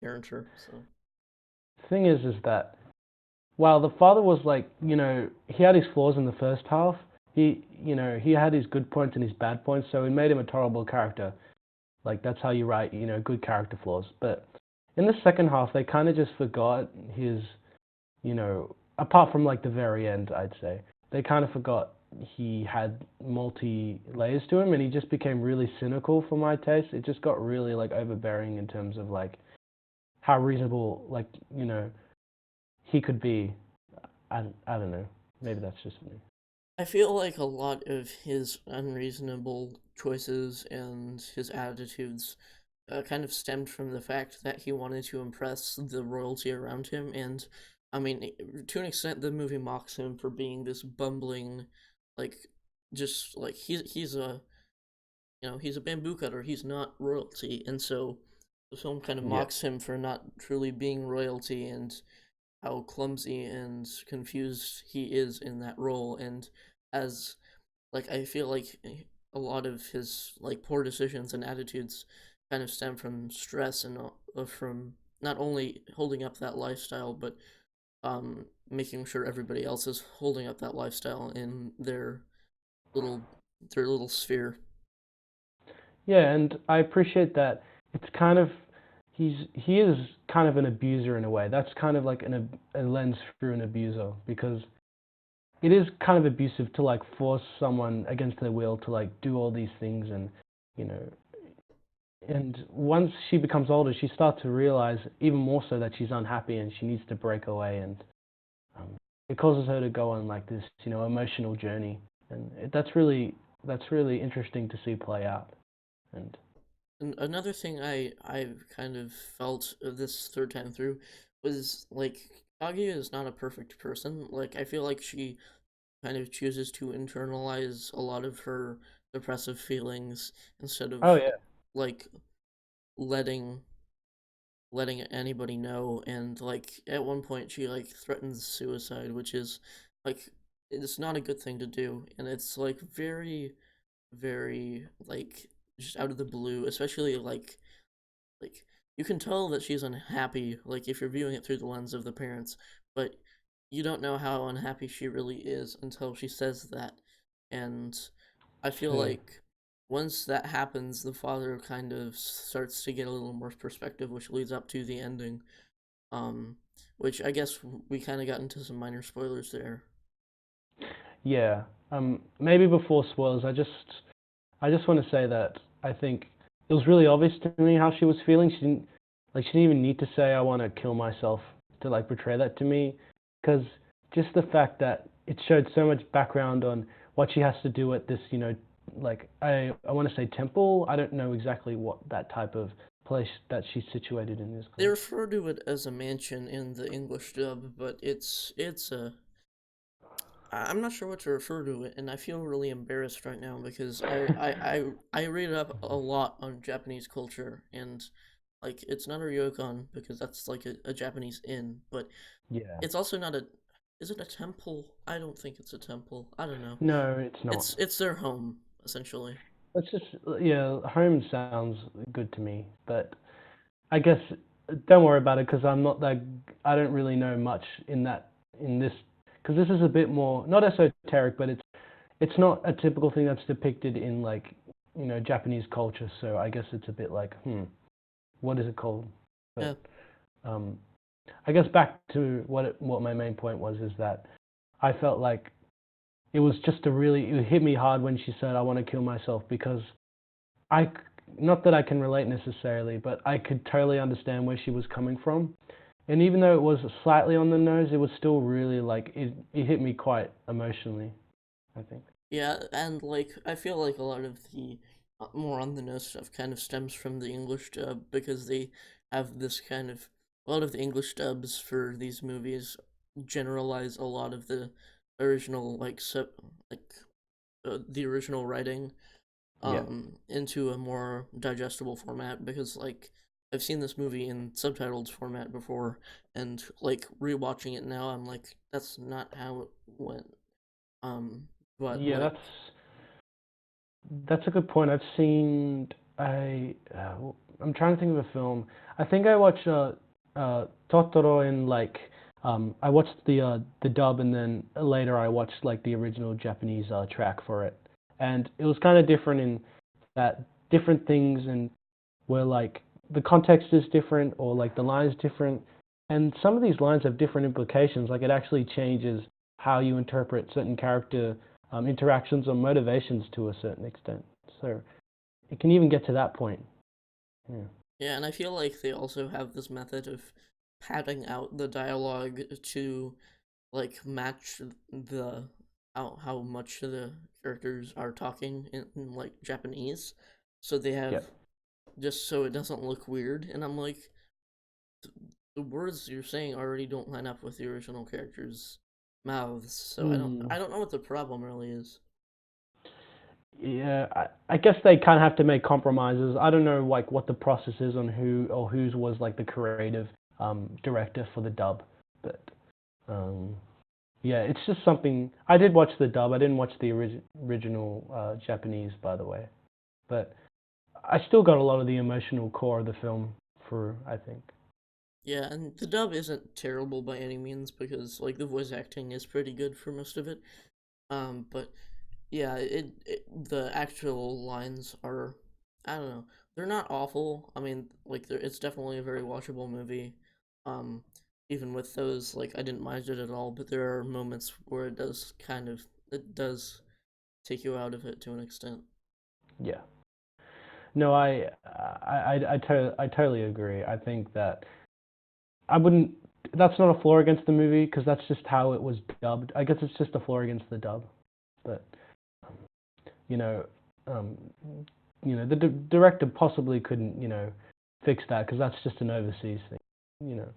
parent her. So The thing is that while the father was like, he had his flaws in the first half. He had his good points and his bad points, so it made him a tolerable character. Like that's how you write, good character flaws. But in the second half, they kind of just forgot his, apart from like the very end, I'd say they kind of forgot he had multi layers to him, and he just became really cynical for my taste. It just got really like overbearing in terms of like how reasonable, like he could be. I don't know. Maybe that's just me. I feel like a lot of his unreasonable choices and his attitudes kind of stemmed from the fact that he wanted to impress the royalty around him, and I mean, to an extent, the movie mocks him for being this bumbling, like, just like he's a he's a bamboo cutter. He's not royalty, and so the film kind of Yeah. mocks him for not truly being royalty and how clumsy and confused he is in that role. And as like I feel like a lot of his like poor decisions and attitudes kind of stem from stress and from not only holding up that lifestyle, but making sure everybody else is holding up that lifestyle in little their little sphere. Yeah, and I appreciate that. It's kind of he is kind of an abuser in a way. That's kind of like a lens through an abuser because it is kind of abusive to like force someone against their will to like do all these things and you know and once she becomes older she starts to realize even more so that she's unhappy and she needs to break away and um, it causes her to go on like this emotional journey and that's really interesting to see play out and And another thing I kind of felt this third time through was like Kaguya is not a perfect person. Like I feel like she kind of chooses to internalize a lot of her depressive feelings instead oh of yeah like letting letting anybody know, and like at one point she like threatens suicide, which is like it's not a good thing to do, and it's like very like just out of the blue, especially like you can tell that she's unhappy like if you're viewing it through the lens of the parents, but you don't know how unhappy she really is until she says that. And I feel True. like once that happens, the father kind of starts to get a little more perspective, which leads up to the ending. Um, which I guess we kind of got into some minor spoilers there. Yeah. Maybe before spoilers, I just want to say that I think it was really obvious to me how she was feeling. She didn't even need to say I want to kill myself to like portray that to me, because just the fact that it showed so much background on what she has to do at this, like I want to say temple. I don't know exactly what that type of place that she's situated in is They called. refer to it as a mansion in the English dub, but it's a I'm not sure what to refer to it, and I feel really embarrassed right now because I read up a lot on Japanese culture, and like it's not a ryokan because that's like a Japanese inn, but Yeah. it's also not a. Is it a temple? I don't think it's a temple. I don't know. No, it's not. It's their home essentially. It's just, yeah, home sounds good to me, but I guess don't worry about it because I'm not that. I don't really know much in this because this is a bit more not esoteric, but it's not a typical thing that's depicted in like Japanese culture. So I guess it's a bit like what is it called? Yeah, But um, I guess back to what my main point was is that I felt like it hit me hard when she said I want to kill myself because I not that I can relate necessarily, but I could totally understand where she was coming from. And even though it was slightly on the nose, it was still really like it hit me quite emotionally, I think. yeah, and like I feel like a lot of the more on the nose stuff kind of stems from the English dub because they have this kind of a lot of the English dubs for these movies generalize a lot of the original like the original writing Yeah. into a more digestible format because like I've seen this movie in subtitled format before, and like rewatching it now I'm like that's not how it went. Um but Yeah, like that's a good point. I'm trying to think of a film. I think I watched Totoro in like I watched the dub and then later I watched like the original Japanese track for it, and it was kind of different in that different things and where like the context is different or like the line is different, and some of these lines have different implications. Like it actually changes how you interpret certain character interactions or motivations to a certain extent. So it can even get to that point. Yeah. yeah, and I feel like they also have this method of padding out the dialogue to like match the how much the characters are talking in like Japanese. So they have Yeah. just so it doesn't look weird, and I'm like the words you're saying already don't line up with the original characters' mouths, so Hmm. I don't know what the problem really is. Yeah, I guess they kind of have to make compromises. I don't know like what the process is on who or whose was like the creative director for the dub, but um, yeah, it's just something. I did watch the dub. I didn't watch the original Japanese, by the way, but I still got a lot of the emotional core of the film through, I think. Yeah, and the dub isn't terrible by any means because like the voice acting is pretty good for most of it. But yeah, the actual lines are I don't know. They're not awful. I mean, like it's definitely a very watchable movie. Um, even with those, like I didn't mind it at all, but there are moments where it does take you out of it to an extent. Yeah. No, I totally agree. I think that I wouldn't. That's not a flaw against the movie because that's just how it was dubbed. I guess it's just a flaw against the dub. But you know, um, the director possibly couldn't, fix that because that's just an overseas thing. You know,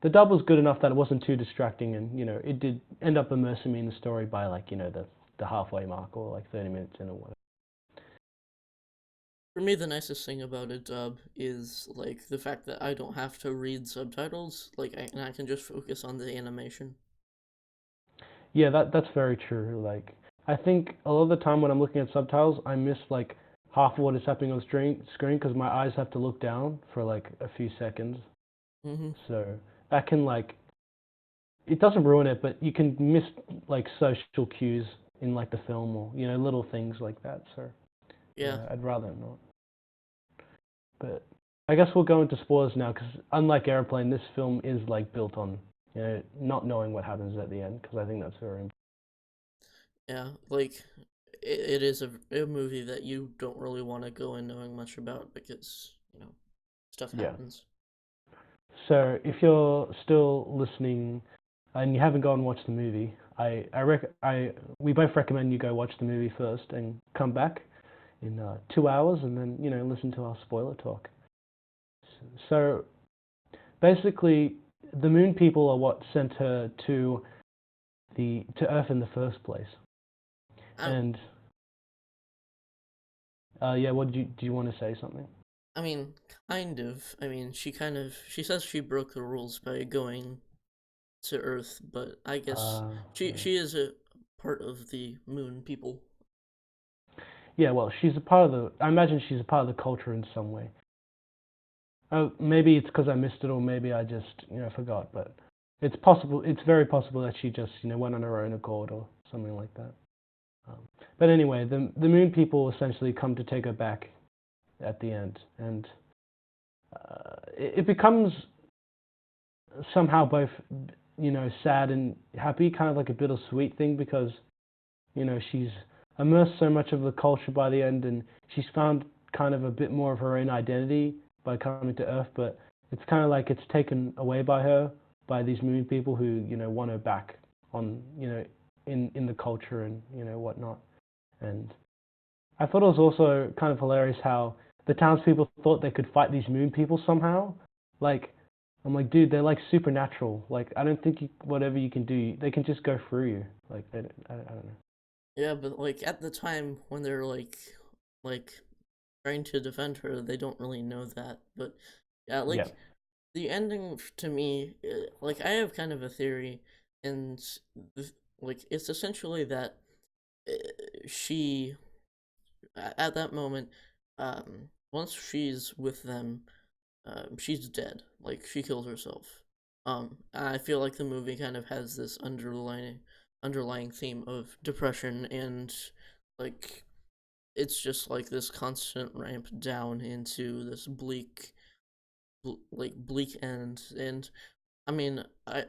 the dub was good enough that it wasn't too distracting, and it did end up immersing me in the story by like the halfway mark or like 30 minutes in or whatever. For me, the nicest thing about a dub is like the fact that I don't have to read subtitles. And I can just focus on the animation. Yeah, that's very true. Like, I think a lot of the time when I'm looking at subtitles, I miss like half of what is happening on screen because my eyes have to look down for like a few seconds. Mm-hmm. So that can like it doesn't ruin it, but you can miss like social cues in like the film or little things like that. So Yeah. yeah, I'd rather not. But I guess we'll go into spoilers now because unlike Aeroplane, this film is like built on not knowing what happens at the end because I think that's very important. Yeah. It is a movie that you don't really want to go in knowing much about because stuff Yeah. happens. So if you're still listening and you haven't gone and watched the movie, we both recommend you go watch the movie first and come back in 2 hours and then listen to our spoiler talk. So basically, the Moon people are what sent her to Earth in the first place. I And yeah, what do you want to say something? I mean, kind of. I mean, she says she broke the rules by going to Earth, but I guess Yeah. she is a part of the Moon people. Yeah, well, she's a part of the. I imagine she's a part of the culture in some way. Oh, maybe it's because I missed it, or maybe I just forgot. But it's possible. It's very possible that she just went on her own accord or something like that. Um, but anyway, the Moon people essentially come to take her back at the end, and it becomes somehow both sad and happy, kind of like a bittersweet thing because she's immersed so much of the culture by the end, and she's found kind of a bit more of her own identity by coming to Earth, but it's kind of like it's taken away by her by these Moon people who want her back on in the culture and whatnot. And I thought it was also kind of hilarious how the townspeople thought they could fight these Moon people somehow. Like, I'm like, dude, they're like supernatural. Like, I don't think whatever you can do, they can just go through you. Like, I don't know. Yeah, but at the time when they're like trying to defend her, they don't really know that. But yeah, Yeah. the ending to me, I have kind of a theory, and it's essentially that uh, she at that moment, once she's with them, she's dead. Like she kills herself. I feel like the movie kind of has this underlying theme of depression and like it's just like this constant ramp down into this bleak end. And I mean, I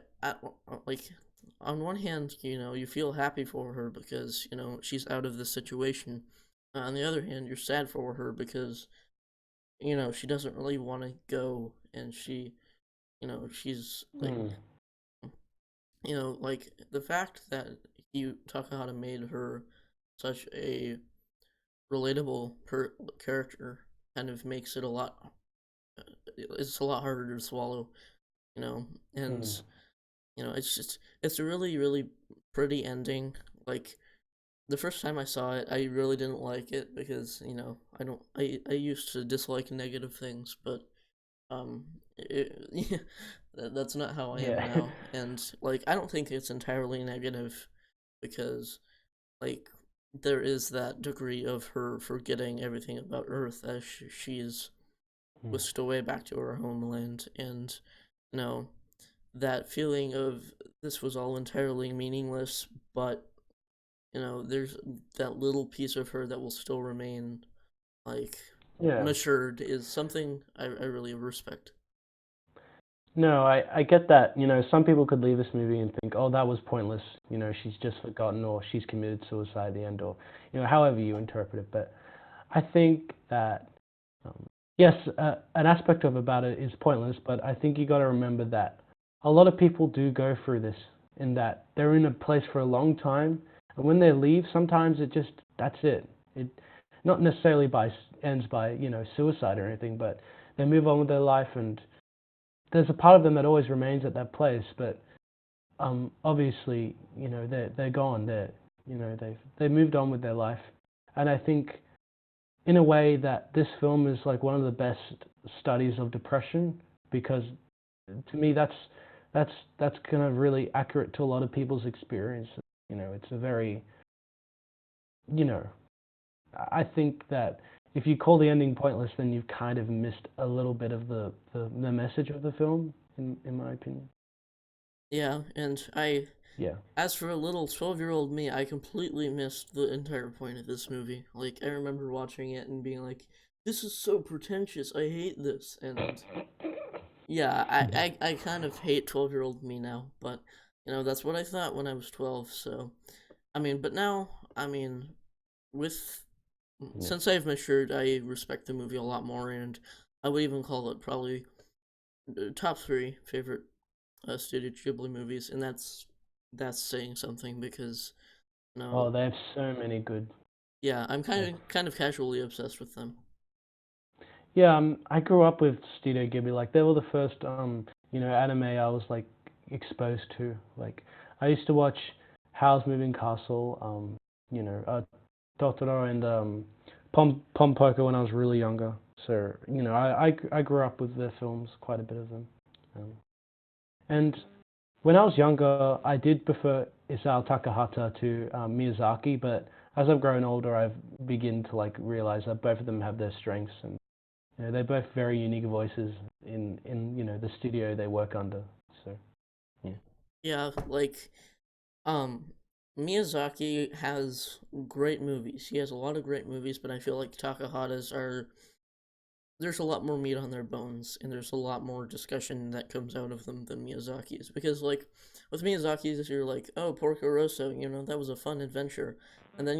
like on one hand, you feel happy for her because she's out of the situation. On the other hand, you're sad for her because she doesn't really want to go, and she's Hmm. the fact that Takahata made her such a relatable character kind of makes it a lot. It's a lot harder to swallow, you know, and Hmm. it's a really pretty ending. Like the first time I saw it, I really didn't like it because I don't I used to dislike negative things, but yeah, that's not how I am Yeah. now, and I don't think it's entirely negative because like there is that degree of her forgetting everything about Earth as she's Hmm. whisked away back to her homeland, and you know that feeling of this was all entirely meaningless, but there's that little piece of her that will still remain like Yeah. matured is something I really respect. No, I get that. Some people could leave this movie and think, oh, that was pointless. She's just forgotten or she's committed suicide at the end or, however you interpret it. But I think that, um, yes, an aspect of about it is pointless, but I think you got to remember that a lot of people do go through this in that they're in a place for a long time. And when they leave, sometimes that's it. It not necessarily ends by, suicide or anything, but they move on with their life and there's a part of them that always remains at that place, but obviously, they're gone. They moved on with their life, and I think in a way that this film is like one of the best studies of depression because to me that's kind of really accurate to a lot of people's experience. It's a very you know I think that if you call the ending pointless, then you've kind of missed a little bit of the message of the film, in my opinion. Yeah, and I, Yeah. as for a little 12-year-old me, I completely missed the entire point of this movie. Like, I remember watching it and being like, this is so pretentious, I hate this. And yeah, I kind of hate 12-year-old me now, but, that's what I thought when I was 12, so. I mean, but now, I mean, with Yeah. since I've matured, I respect the movie a lot more, and I would even call it probably top three favorite Studio Ghibli movies, and that's saying something because Oh, no, they have so many good. yeah, I'm Like, kind of casually obsessed with them. yeah, I grew up with Studio Ghibli. Like, they were the first, anime I was like exposed to. Like, I used to watch Howl's Moving Castle, Totoro and Pom Poko when I was really younger. So, I grew up with their films, quite a bit of them. Um, and when I was younger, I did prefer Isao Takahata to Miyazaki, but as I've grown older, I've begin to like realize that both of them have their strengths, and they're both very unique voices in the studio they work under. So yeah, Yeah, like um, Miyazaki has great movies. He has a lot of great movies, but I feel like Takahata's are there's a lot more meat on their bones, and there's a lot more discussion that comes out of them than Miyazaki's. Because like with Miyazaki's, you're like, oh, Porco Rosso, that was a fun adventure, and then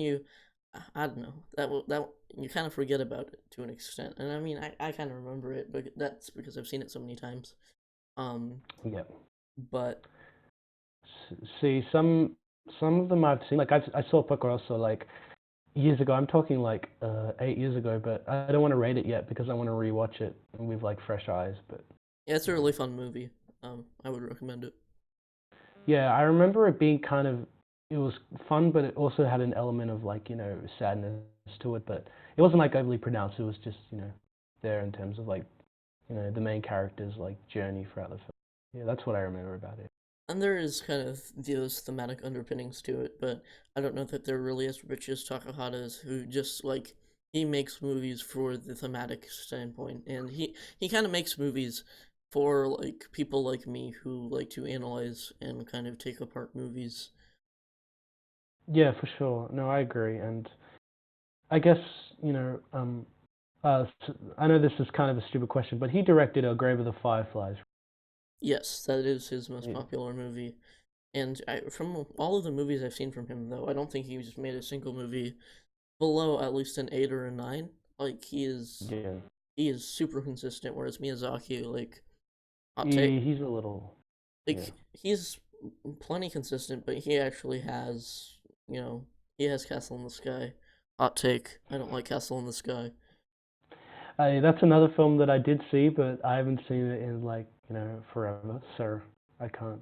I don't know, that you kind of forget about it to an extent. And I mean, I kind of remember it, but that's because I've seen it so many times. Um, yeah. but See, some of them I've seen. Like I saw Pocorosso like years ago. I'm talking like 8 years ago, but I don't want to rate it yet because I want to rewatch it with like fresh eyes. But yeah, it's a yeah. really fun movie. I would recommend it. Yeah, I remember it being kind of it was fun, but it also had an element of like sadness to it. But it wasn't like overly pronounced. It was just there in terms of like the main character's like journey throughout the film. Yeah, that's what I remember about it. And there is kind of those thematic underpinnings to it, but I don't know that they're really as rich as Takahata's, who just like he makes movies for the thematic standpoint, and he kind of makes movies for like people like me who like to analyze and kind of take apart movies. Yeah, for sure. No, I agree, and I guess you know I know this is kind of a stupid question, but he directed A Grave of the Fireflies. Yes, that is his most Yeah. popular movie, and from all of the movies I've seen from him, though, I don't think he's made a single movie below at least an 8 or a 9. Like Yeah. he is super consistent, whereas Miyazaki, like, hot take, He's a little. Yeah. like he's plenty consistent, but he actually has, you know, he has Castle in the Sky. Hot take. I don't like Castle in the Sky. That's another film that I did see, but I haven't seen it in like forever, so I can't.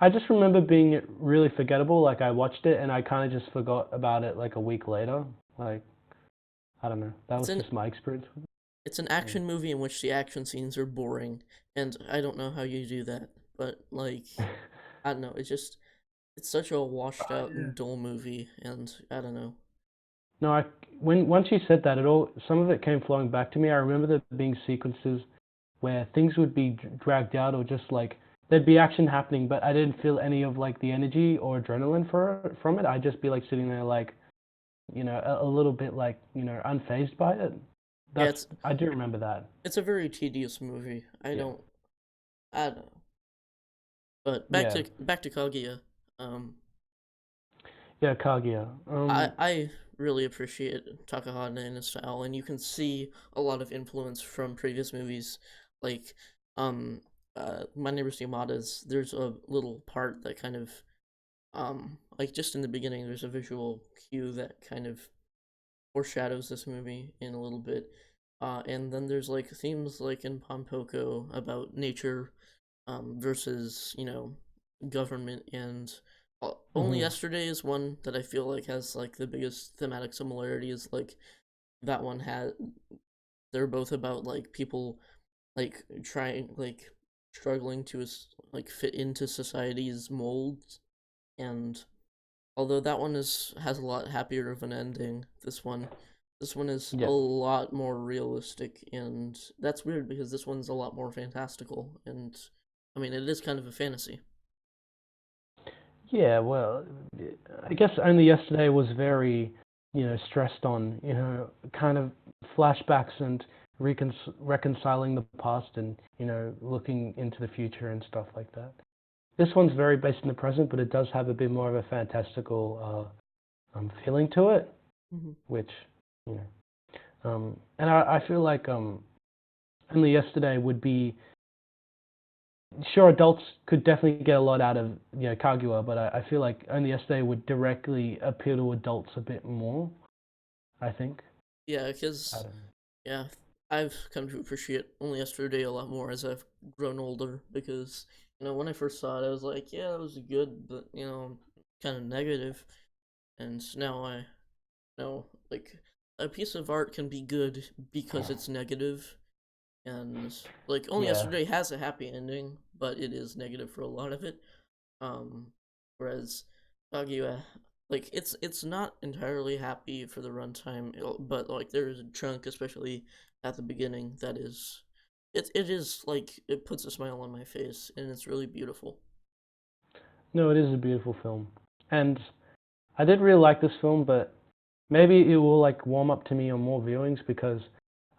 I just remember being really forgettable. Like I watched it and I kind of just forgot about it like a week later. Like I don't know. That It's was an just my experience with it's an it. action movie in which the action scenes are boring, and I don't know how you do that, but like, Yeah. I don't know. It's such a washed Oh, out yeah. and dull movie, and I don't know. No, when once you said that, it all some of it came flowing back to me. I remember there being sequences where things would be dragged out or just like there'd be action happening, but I didn't feel any of like the energy or adrenaline from it. I'd just be like sitting there like a little bit like unfazed by it. Yeah, That's I do remember that. it's a very tedious movie. Yeah. I don't know. But Yeah. back to Kaguya. Um, Yeah, Kaguya. I really appreciate Takahata and his style, and you can see a lot of influence from previous movies, like um, My Neighbor's Yamada's. There's a little part that kind of like just in the beginning, there's a visual cue that kind of foreshadows this movie in a little bit. And then there's like themes like in Pompoko about nature versus government, and only mhm. yesterday is one that I feel like has like the biggest thematic similarity is like that one had they're both about like people like trying like struggling to like fit into society's molds. And although that one is has a lot happier of an ending, this one is a Yes. lot more realistic, and that's weird because this one's a lot more fantastical, and I mean it is kind of a fantasy. Yeah, well, I guess Only Yesterday was very, stressed on, kind of flashbacks and reconciling the past and, looking into the future and stuff like that. This one's very based in the present, but it does have a bit more of a fantastical feeling to it, Mm-hmm. which, you and I feel like Only Yesterday would be sure, adults could definitely get a lot out of Kaguya, but I feel like Only Yesterday would directly appeal to adults a bit more. I think. Yeah, I because don't know. yeah, I've come to appreciate Only Yesterday a lot more as I've grown older because when I first saw it I was like, yeah, it was good, but kind of negative, and now I know like a piece of art can be good because it's negative. And like Only Yeah. Yesterday has a happy ending, but it is negative for a lot of it. Um, Whereas Kaguya, like it's not entirely happy for the runtime, but like there's a chunk, especially at the beginning, that is, it is like it puts a smile on my face, and it's really beautiful. No, it is a beautiful film, and I did really like this film, but maybe it will like warm up to me on more viewings because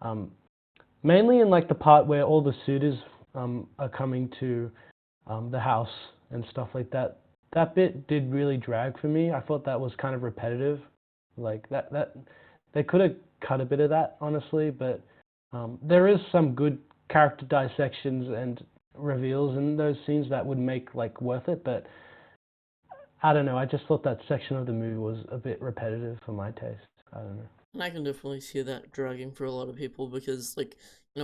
um, mainly in like the part where all the suitors are coming to the house and stuff like that. That bit did really drag for me. I thought that was kind of repetitive. Like that they could have cut a bit of that honestly, but there is some good character dissections and reveals in those scenes that would make like worth it. But I don't know. I just thought that section of the movie was a bit repetitive for my taste. I don't know. And I can definitely see that dragging for a lot of people because, like,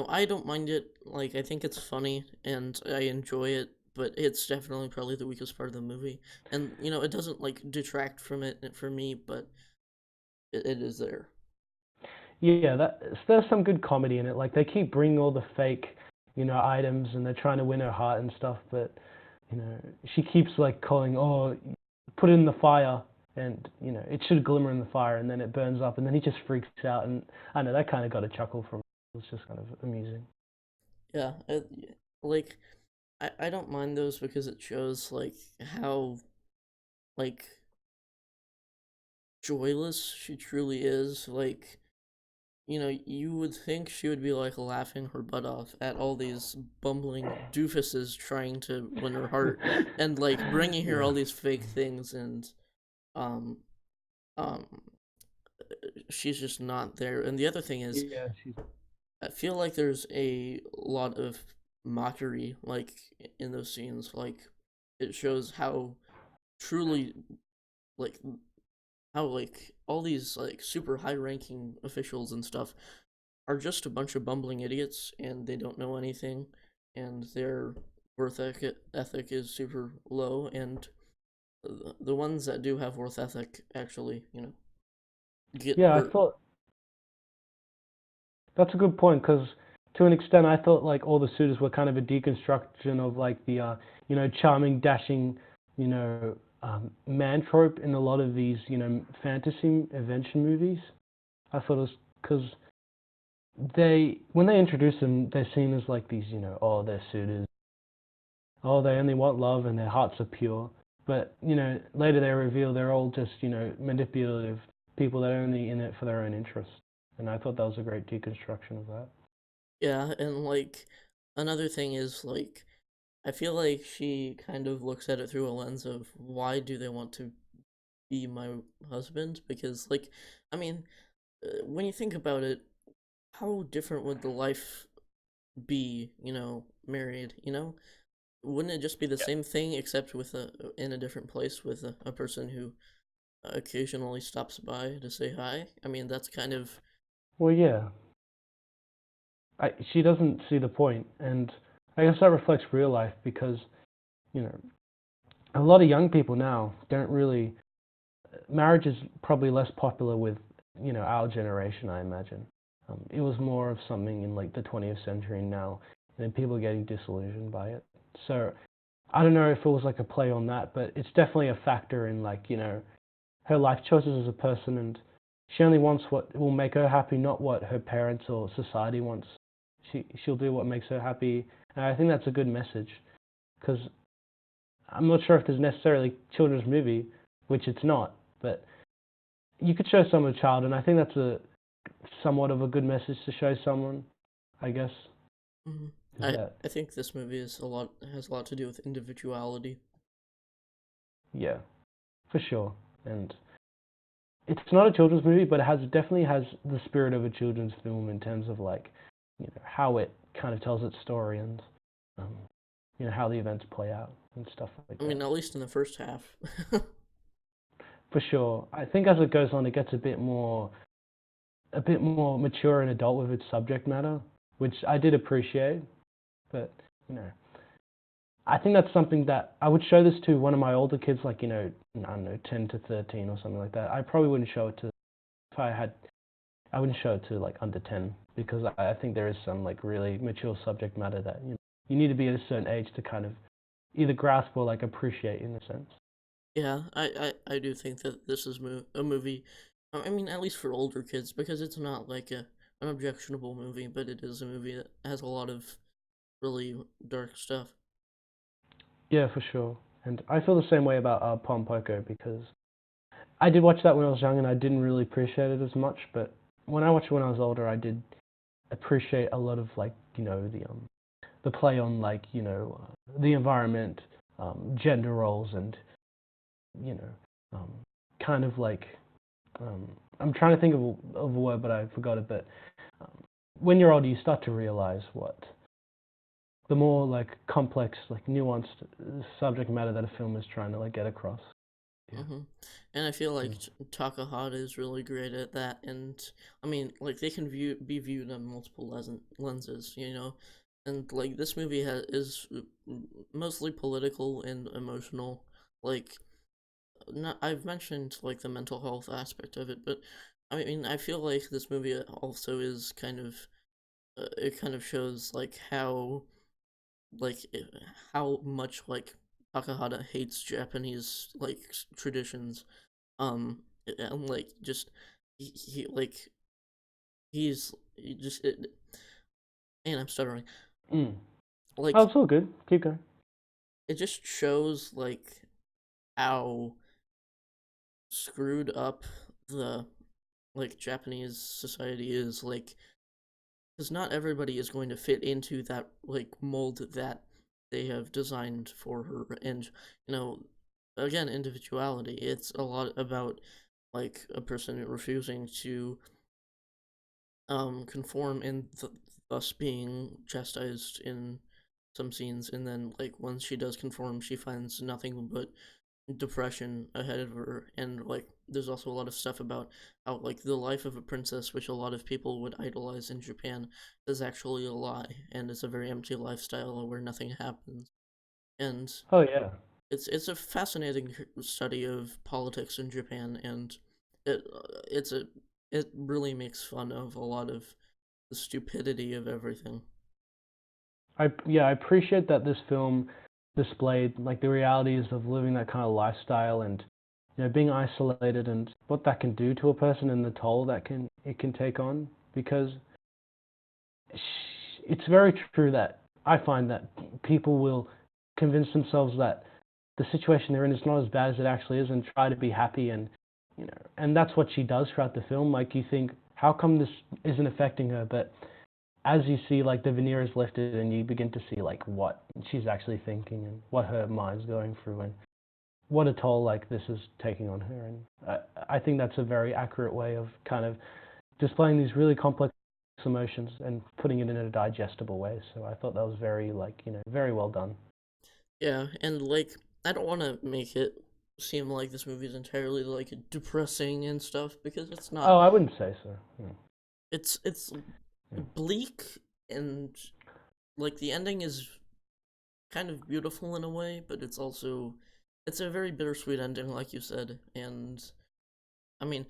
I don't mind it. Like, I think it's funny and I enjoy it, but it's definitely probably the weakest part of the movie. And, it doesn't, like, detract from it for me, but it is there. Yeah, there's some good comedy in it. Like they keep bringing all the fake, items, and they're trying to win her heart and stuff. But she keeps like calling, "Oh, put it in the fire," and it should glimmer in the fire, and then it burns up, and then he just freaks out. And I know that kind of got a chuckle from. It was just kind of amusing. Yeah, like, I don't mind those because it shows, like, how, like, joyless she truly is. Like, you would think she would be like laughing her butt off at all these bumbling doofuses trying to win her heart and like bringing her Yeah. all these fake things, and um um she's just not there. And the other thing is, Yeah, she's. I feel like there's a lot of mockery like in those scenes. Like it shows how truly like how like all these like super high ranking officials and stuff are just a bunch of bumbling idiots and they don't know anything, and their ethic is super low, and the ones that do have worth ethic actually get Yeah, I hurt. thought that's a good point because to an extent, I thought like all the suitors were kind of a deconstruction of like the charming, dashing, man trope in a lot of these fantasy adventure movies. I thought it was because they when they introduce them, they're seen as like these oh they're suitors, oh they only want love and their hearts are pure. But later they reveal they're all just manipulative people that are only in it for their own interest. And I thought that was a great deconstruction of that. Yeah, and like another thing is like I feel like she kind of looks at it through a lens of why do they want to be my husband? Because like I mean, when you think about it, how different would the life be, married, wouldn't it just be the same thing except with a in a different place with a person who occasionally stops by to say hi? I mean, that's kind of Well, yeah, she doesn't see the point, and I guess that reflects real life because you know a lot of young people now don't really. Marriage is probably less popular with our generation, I imagine. It was more of something in like the 20th century now, and people are getting disillusioned by it. So I don't know if it was like a play on that, but it's definitely a factor in like, her life choices as a person, and she only wants what will make her happy, not what her parents or society wants. She'll do what makes her happy, and I think that's a good message because I'm not sure if there's necessarily a children's movie, which it's not, but you could show someone a child, and I think that's a somewhat of a good message to show someone, I guess. Hmm. Is that I think this movie is a lot has a lot to do with individuality. yeah, for sure. And it's not a children's movie, but definitely has the spirit of a children's film in terms of like, how it kind of tells its story and um, how the events play out and stuff like I mean, that. at least in the first half. For sure. I think as it goes on, it gets a bit more mature and adult with its subject matter, which I did appreciate. But you know, I think that's something that I would show this to one of my older kids, like I don't know, 10 to 13 or something like that. I probably wouldn't show it to if I had. I wouldn't show it to like under 10 because I think there is some like really mature subject matter that you need to be at a certain age to kind of either grasp or like appreciate in a sense. Yeah, I do think that this is a movie. I mean, at least for older kids, because it's not like an objectionable movie, but it is a movie that has a lot of really dark stuff. Yeah, for sure. And I feel the same way about Pom Poko because I did watch that when I was young and I didn't really appreciate it as much. But when I watched it when I was older, I did appreciate a lot of like the play on like the environment, gender roles, and you know um, kind of like I'm trying to think of a word, but I forgot it. But um, when you're older, you start to realize what the more like complex, like nuanced subject matter that a film is trying to like get across. Yeah. Hmm. And I feel like Mm. Takahata is really great at that. And I mean, like they can be viewed on multiple lenses, And like this movie is mostly political and emotional. Like, not I've mentioned like the mental health aspect of it, but I mean, I feel like this movie also is kind of it kind of shows like like how much like Takahata hates Japanese like traditions. And like just he like he just and I'm stuttering. Mm. Oh, Like it's all good. Keep going. it just shows like how screwed up the like Japanese society is, like, because not everybody is going to fit into that like mold that they have designed for her. And you know again, individuality, it's a lot about like a person refusing to conform and thus being chastised in some scenes, and then like once she does conform, she finds nothing but depression ahead of her. And like there's also a lot of stuff about how like the life of a princess, which a lot of people would idolize in Japan, is actually a lie, and it's a very empty lifestyle where nothing happens. And Oh yeah. it's a fascinating study of politics in Japan. And it's a it really makes fun of a lot of the stupidity of everything. I appreciate that this film displayed like the realities of living that kind of lifestyle and being isolated and what that can do to a person and the toll that it can take on because it's very true that I find that people will convince themselves that the situation they're in is not as bad as it actually is and try to be happy and and that's what she does throughout the film. Like you think, how come this isn't affecting her? But as you see, like the veneer is lifted and you begin to see like what she's actually thinking and what her mind's going through and what a toll like this is taking on her. And I think that's a very accurate way of kind of displaying these really complex emotions and putting it in a digestible way. So I thought that was very like very well done. Yeah, and like I don't want to make it seem like this movie is entirely like depressing and stuff, because it's not. Oh, I wouldn't say so. Yeah. It's Yeah. bleak, and like the ending is kind of beautiful in a way, but it's a very bittersweet ending, like you said. And I mean,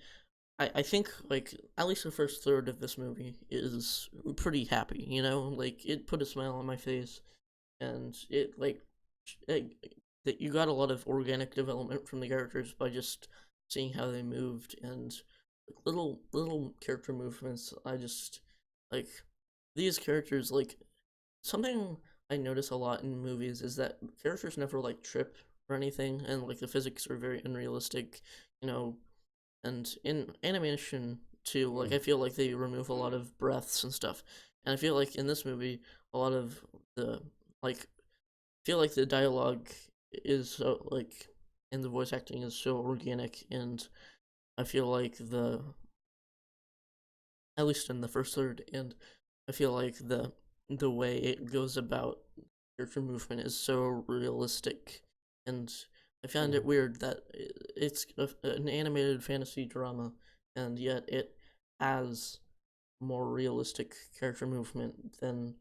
I think like at least the first third of this movie is pretty happy, you know? Like it put a smile on my face and it, that you got a lot of organic development from the characters by just seeing how they moved and like, little character movements. I just like these characters like something I notice a lot in movies is that characters never like trip or anything, and like the physics are very unrealistic, you know. And in animation too, like Mm. I feel like they remove a lot of breaths and stuff, and I feel like in this movie a lot of the like feel like the dialogue is so like and the voice acting is so organic, and I feel like the at least in the first third, and I feel like the way it goes about character movement is so realistic, and I found it Mm. weird that it's an animated fantasy drama, and yet it has more realistic character movement than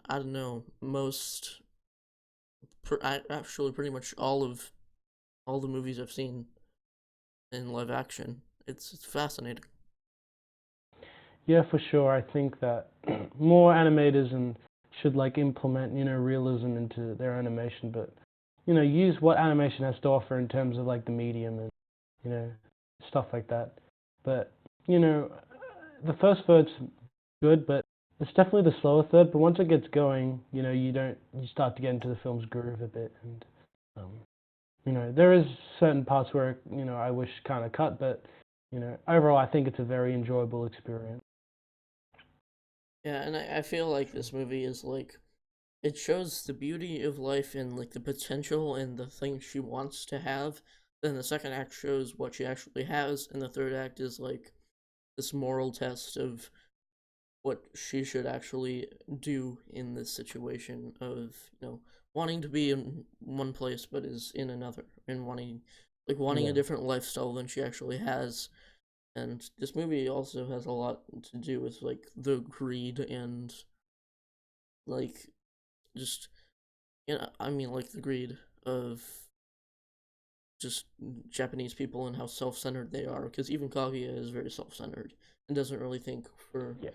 I don't know most. Actually, pretty much all the movies I've seen in live action. It's fascinating. Yeah, for sure. I think that more animators and should like implement, realism into their animation, but use what animation has to offer in terms of like the medium and you know stuff like that. But you know, the first third's good, but it's definitely the slower third. But once it gets going, you start to get into the film's groove a bit, and um, there is certain parts where I wish kind of cut, but overall I think it's a very enjoyable experience. Yeah, and I feel like this movie is like it shows the beauty of life and like the potential and the things she wants to have. Then the second act shows what she actually has, and the third act is like this moral test of what she should actually do in this situation of wanting to be in one place but is in another, and wanting a Yeah, different lifestyle than she actually has. And this movie also has a lot to do with like the greed and like just I mean like the greed of just Japanese people and how self-centered they are, because even Kaguya is very self-centered and doesn't really think for yeah,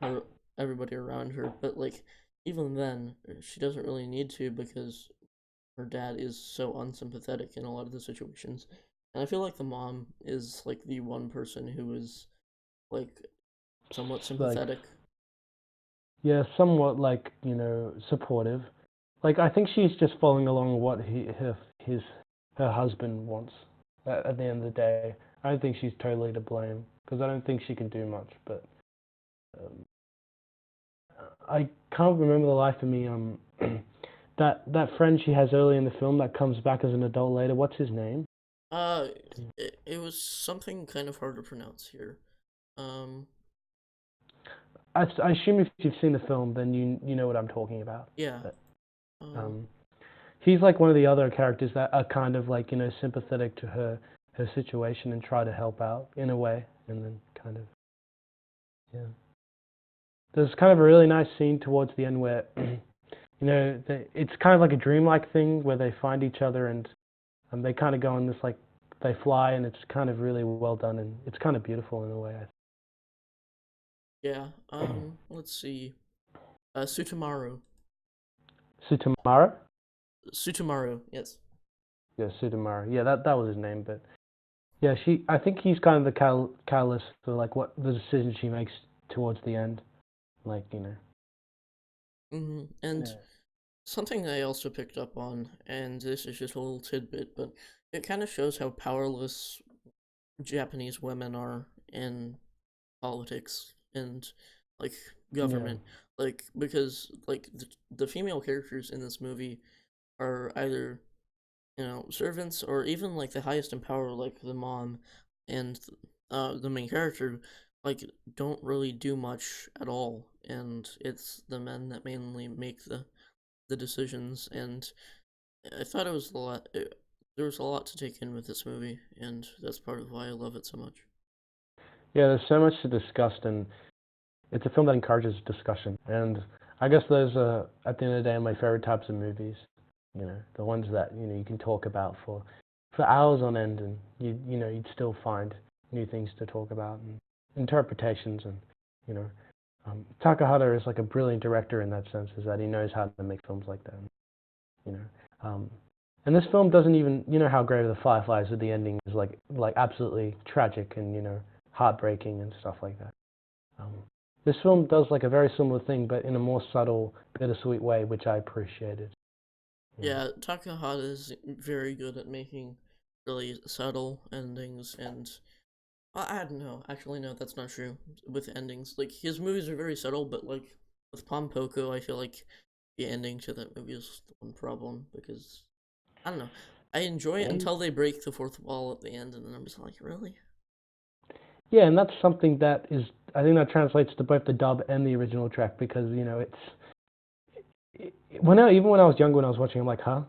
her everybody around her. But like even then, she doesn't really need to because her dad is so unsympathetic in a lot of the situations. And I feel like the mom is like the one person who is like somewhat like sympathetic. yeah, somewhat like supportive. Like I think she's just following along what her husband wants. At the end of the day, I don't think she's totally to blame because I don't think she can do much. But um, I can't remember the life of me. That friend she has early in the film that comes back as an adult later. What's his name? Uh, it was something kind of hard to pronounce here. Um, I assume if you've seen the film, then you know what I'm talking about. yeah. But Uh, um, he's like one of the other characters that are kind of like sympathetic to her situation and try to help out in a way, and then kind of yeah. There's kind of a really nice scene towards the end where it's kind of like a dreamlike thing where they find each other and they kind of go on this like they fly and it's kind of really well done and it's kind of beautiful in a way. yeah. Let's see. Sutamaru. Sutamara? Sutamaru. Yes. Yeah, Sutamara. Yeah, that was his name, but yeah, I think he's kind of the catalyst for like what the decision she makes towards the end, like And Yeah. something I also picked up on, and this is just a little tidbit, but it kind of shows how powerless Japanese women are in politics and like Yeah. government. Like because like the female characters in this movie are either servants or even like the highest in power, like the mom and the main character, like don't really do much at all, and it's the men that mainly make the decisions. And I thought it was a lot. There was a lot to take in with this movie, and that's part of why I love it so much. Yeah, there's so much to discuss, and it's a film that encourages discussion. And I guess those are, at the end of the day, my favorite types of movies. The ones that you can talk about for hours on end, and you'd still find new things to talk about and interpretations and you know Takahata is like a brilliant director in that sense, is that he knows how to make films like that. You know, and this film doesn't even how Grave of the Fireflies with the ending is like absolutely tragic and heartbreaking and stuff like that. Um, this film does like a very similar thing, but in a more subtle, bittersweet way, which I appreciated. You know. Yeah, Takahata is very good at making really subtle endings, and I don't know. Actually, no, that's not true with endings. Like his movies are very subtle, but like with Pompoko, I feel like the ending to that movie is the one problem because I don't know. I enjoy it And until they break the fourth wall at the end, and then I'm just like, really? yeah, and that's something that is I think that translates to both the dub and the original track because even when I was younger when I was watching, I'm like, huh?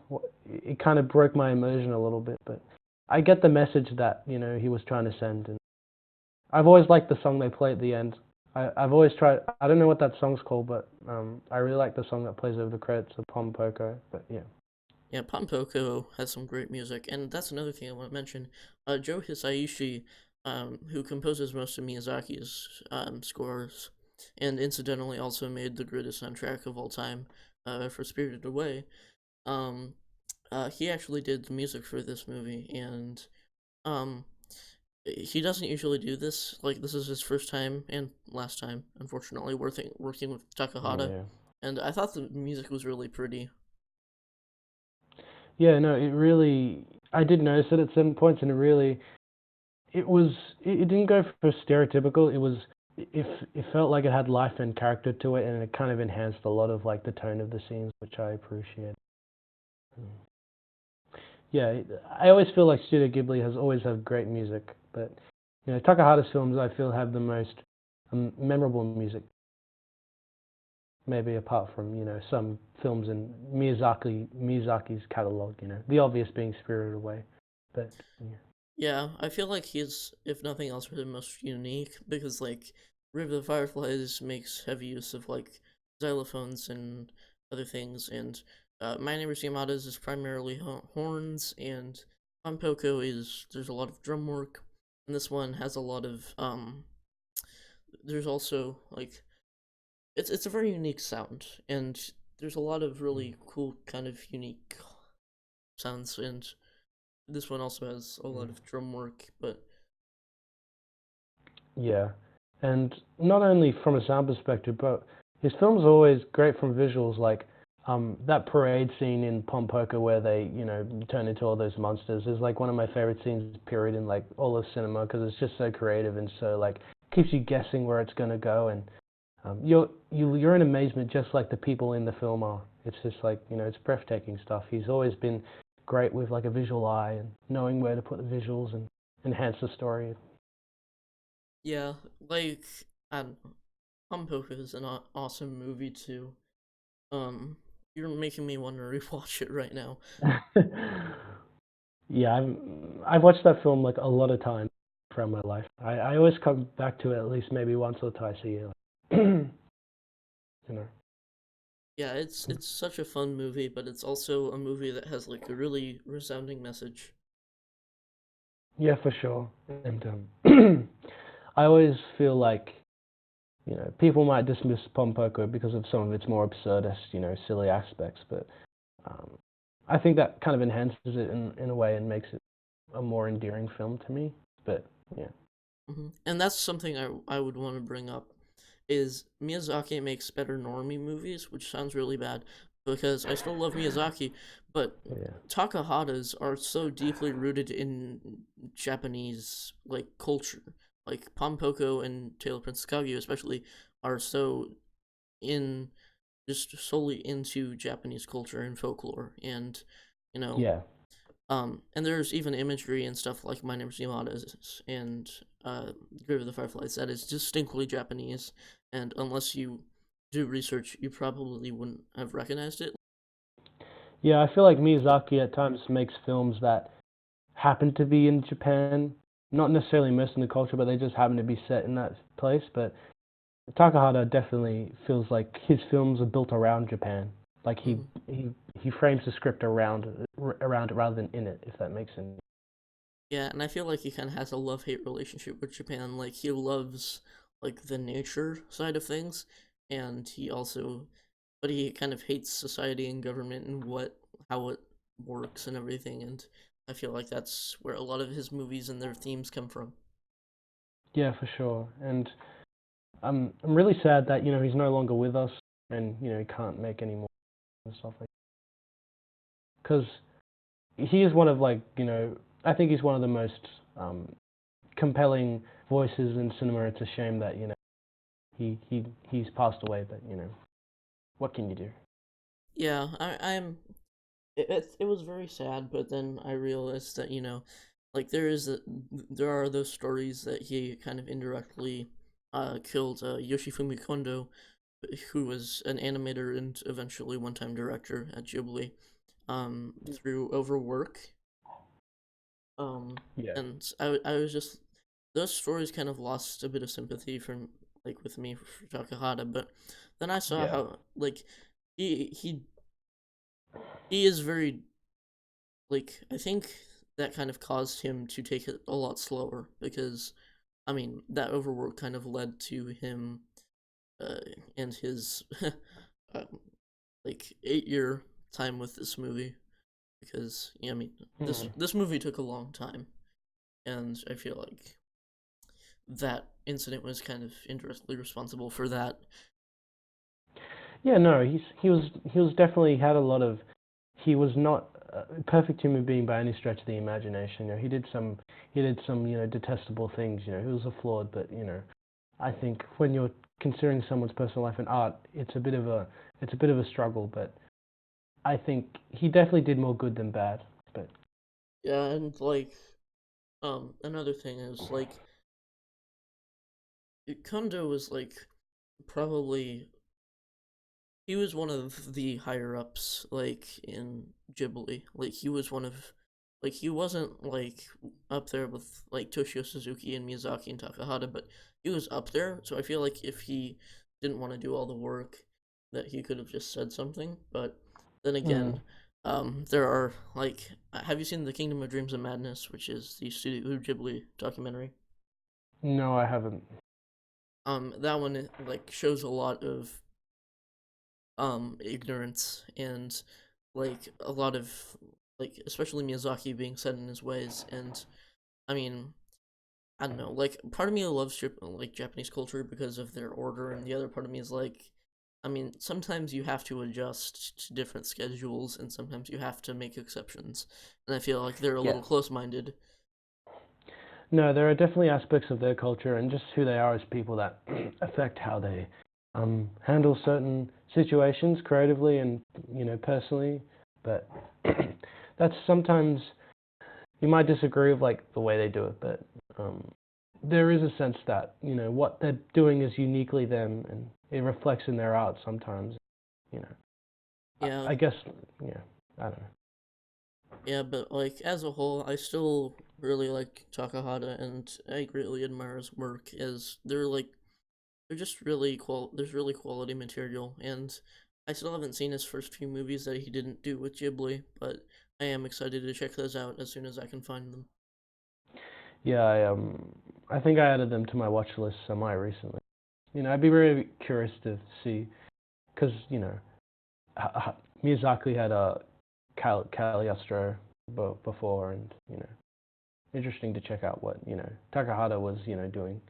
It kind of broke my immersion a little bit, but I get the message that he was trying to send, and I've always liked the song they play at the end. I've always tried. I don't know what that song's called, but I really like the song that plays over the credits of Pom Poko. But yeah, Yeah, Pompoko has some great music, and that's another thing I want to mention. Joe Hisaishi, who composes most of Miyazaki's scores, and incidentally also made the greatest soundtrack of all time for Spirited Away. Um, he actually did the music for this movie, and um, he doesn't usually do this. Like this is his first time and last time, unfortunately, working with Takahata, yeah, and I thought the music was really pretty. yeah. No, it really. I did notice it at certain points, and it was. It didn't go for stereotypical. It felt like it had life and character to it, and it kind of enhanced a lot of like the tone of the scenes, which I appreciate. Yeah, I always feel like Studio Ghibli has always had great music, but Takahata's films I feel have the most memorable music, maybe apart from some films in Miyazaki's catalog. The obvious being Spirited Away, but yeah, Yeah, I feel like he's, if nothing else, the most unique because like River of the Fireflies makes heavy use of like xylophones and other things, and My Neighbor Yamada's is primarily horns, and Pompoko is there's a lot of drum work, and this one has a lot of There's also like it's a very unique sound, and there's a lot of really cool kind of unique sounds, and this one also has a lot mm, of drum work, but yeah, and not only from a sound perspective, but his films are always great from visuals, like that parade scene in Pompoko where they, turn into all those monsters is like one of my favorite scenes, period, in like all of cinema because it's just so creative and so like keeps you guessing where it's gonna go, and you're in amazement just like the people in the film are. It's just like it's breathtaking stuff. He's always been great with like a visual eye and knowing where to put the visuals and enhance the story. yeah, like I don't know. Pump is an awesome movie too. You're making me want to rewatch it right now. Yeah, I've watched that film like a lot of times throughout my life. I always come back to it at least maybe once or twice a year. you know. Yeah, it's such a fun movie, but it's also a movie that has like a really resounding message. Yeah, for sure. And I always feel like people might dismiss Pompoko because of some of its more absurdist, silly aspects, but um, I think that kind of enhances it in a way and makes it a more endearing film to me. But yeah, And that's something I would want to bring up is Miyazaki makes better normie movies, which sounds really bad because I still love Miyazaki, but yeah, Takahata's are so deeply rooted in Japanese like culture. Like Pompoko and Tale of Princess Kaguya especially are so in just solely into Japanese culture and folklore, and you know yeah. and there's even imagery and stuff like My Name's Yamada and Grave of the Fireflies that is distinctly Japanese, and unless you do research, you probably wouldn't have recognized it. Yeah, I feel like Miyazaki at times makes films that happen to be in Japan, not necessarily immersed in the culture, but they just happen to be set in that place. But Takahata definitely feels like his films are built around Japan. Like he Mhm. he he frames the script around it rather than in it, if that makes sense. Yeah, and I feel like he kind of has a love-hate relationship with Japan. Like he loves like the nature side of things, and he also, but he kind of hates society and government and what how it works and everything. And I feel like that's where a lot of his movies and their themes come from. Yeah, for sure. And I'm really sad that he's no longer with us, and he can't make any more and stuff like. Because he is one of I think he's one of the most um, compelling voices in cinema. It's a shame that he's passed away, but what can you do? Yeah, I'm. It was very sad, but then I realized that like there are those stories that he kind of indirectly killed Yoshifumi Kondo, who was an animator and eventually one-time director at Ghibli, through overwork. Um, Yeah, and I was just those stories kind of lost a bit of sympathy from like with me for Takahata, but then I saw yeah, how like he he he is very like I think that kind of caused him to take it a lot slower because I mean that overwork kind of led to him uh, and his um, like 8 year time with this movie because yeah, I mean hmm. this movie took a long time and I feel like that incident was kind of indirectly responsible for that. Yeah. No, he was definitely had a lot of. He was not a perfect human being by any stretch of the imagination. He did some detestable things. He was a flawed, but I think when you're considering someone's personal life and art, it's a bit of a struggle. But I think he definitely did more good than bad. But Yeah, and like another thing is like Kondo was like probably he was one of the higher ups like in Ghibli. Like he was one of like he wasn't like up there with like Toshio Suzuki and Miyazaki and Takahata, but he was up there. So I feel like if he didn't want to do all the work, that he could have just said something. But then mm, again, there are like, have you seen the Kingdom of Dreams and Madness, which is the Studio Ghibli documentary? no, I haven't. That one like shows a lot of ignorance and like a lot of like especially Miyazaki being set in his ways and I mean I don't know like part of me loves like Japanese culture because of their order and the other part of me is like I mean sometimes you have to adjust to different schedules and sometimes you have to make exceptions and I feel like they're a Yeah. little close-minded. No, there are definitely aspects of their culture and just who they are as people that affect how they handle certain situations creatively and personally. But that's sometimes you might disagree with like the way they do it, but um, there is a sense that what they're doing is uniquely them, and it reflects in their art sometimes. You know, Yeah, I guess yeah, I don't know. yeah, but like as a whole, I still really like Takahata, and I greatly admire his work. As they're just really There's really quality material, and I still haven't seen his first few movies that he didn't do with Ghibli, but I am excited to check those out as soon as I can find them. Yeah, I think I added them to my watch list semi recently. I'd be very curious to see because Miyazaki had a Cagliostro before, and interesting to check out what Takahata was doing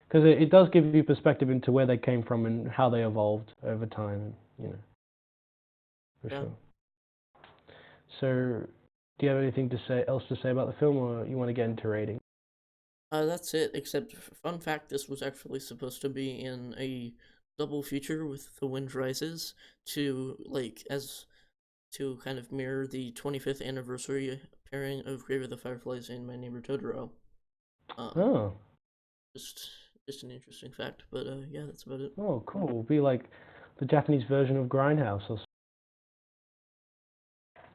because it does give you perspective into where they came from and how they evolved over time, and for Yeah, sure. So, do you have anything else to say about the film, or you want to get into rating? that's it. Except fun fact, this was actually supposed to be in a double feature with The Wind Rises to like as to kind of mirror the 25th anniversary pairing of Grave of the Fireflies and My Neighbor Totoro. Um, Oh, just just an interesting fact, but yeah, that's about it. oh, cool. It'll be like the Japanese version of Grindhouse, or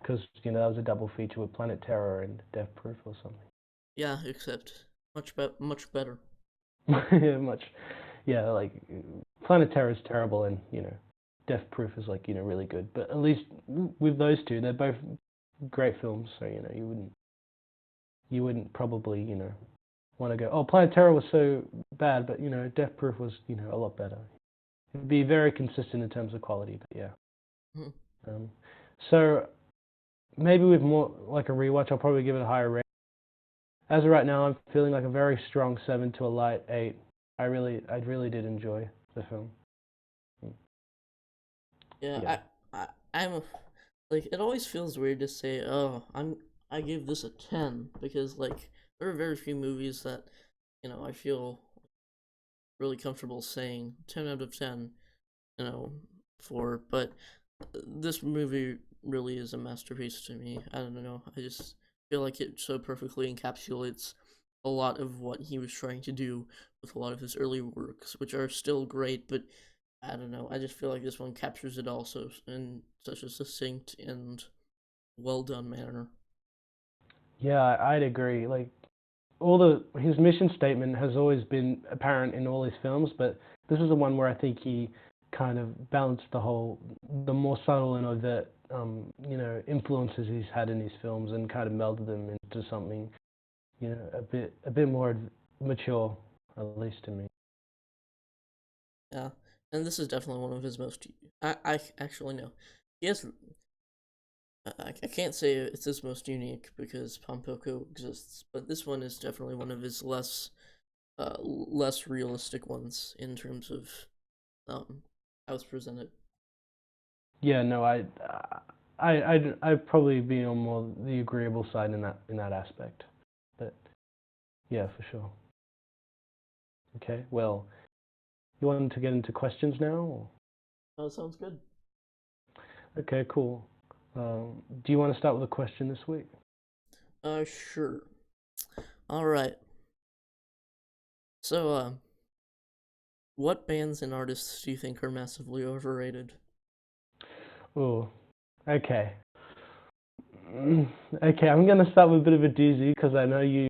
because that was a double feature with Planet Terror and Death Proof or something. Yeah, except much better. Yeah, much. Yeah, like Planet Terror is terrible, and Death Proof is like really good. But at least with those two, they're both great films, so you wouldn't you wouldn't probably, want to go, oh, Planet Terror was so bad, but, Death Proof was, a lot better. It'd be very consistent in terms of quality, but yeah. Hmm. Um, so maybe with more like a rewatch, I'll probably give it a higher rating. As of right now, I'm feeling like a very strong 7 to a light 8. I really did enjoy the film. Yeah. Yeah, I'm like, it always feels weird to say, oh, I gave this a 10, because like there are very few movies that I feel really comfortable saying 10 out of 10, you know, for, but this movie really is a masterpiece to me. I don't know. I just feel like it so perfectly encapsulates a lot of what he was trying to do with a lot of his early works, which are still great, but I don't know. I just feel like this one captures it also in such a succinct and well done manner. Yeah, I'd agree. Like his mission statement has always been apparent in all his films, but this is the one where I think he kind of balanced the more subtle and overt, influences he's had in his films and kind of melded them into something, a bit more mature, at least to me. Yeah, and this is definitely one of his most. I actually know. He has. I can't say it's his most unique because Pompoko exists, but this one is definitely one of his less realistic ones in terms of how it's presented. Yeah, no, I'd probably be on more the agreeable side in that aspect, but yeah, for sure. Okay, well, you want to get into questions now? Or? Oh, sounds good. Okay, cool. Do you want to start with a question this week? Sure. All right. So, what bands and artists do you think are massively overrated? Oh, okay. Okay, I'm gonna start with a bit of a doozy because I know you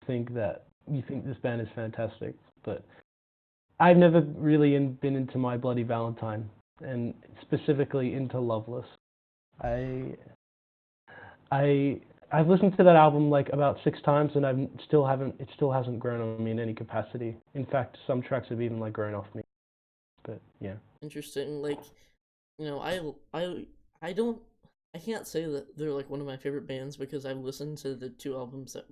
think this band is fantastic, but I've never really been into My Bloody Valentine, and specifically into Loveless. I I I've listened to that album like about 6 times, and it still hasn't grown on me in any capacity. In fact, some tracks have even like grown off me. But yeah, Interesting. Like, I don't, I can't say that they're like one of my favorite bands because I've listened to the two albums that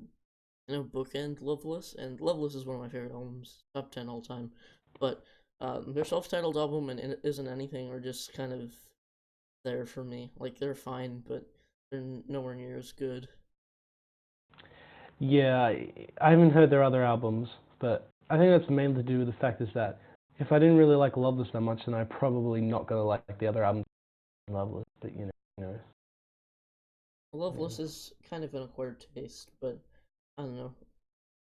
bookend Loveless, and Loveless is one of my favorite albums, top 10 all time. But their self-titled album and It Isn't Anything are just kind of there for me. Like, they're fine, but they're nowhere near as good. yeah, I haven't heard their other albums, but I think that's mainly to do with the fact is that if I didn't really like Loveless that much, then I'm probably not gonna like the other albums Loveless. But Loveless is kind of an acquired taste, but I don't know.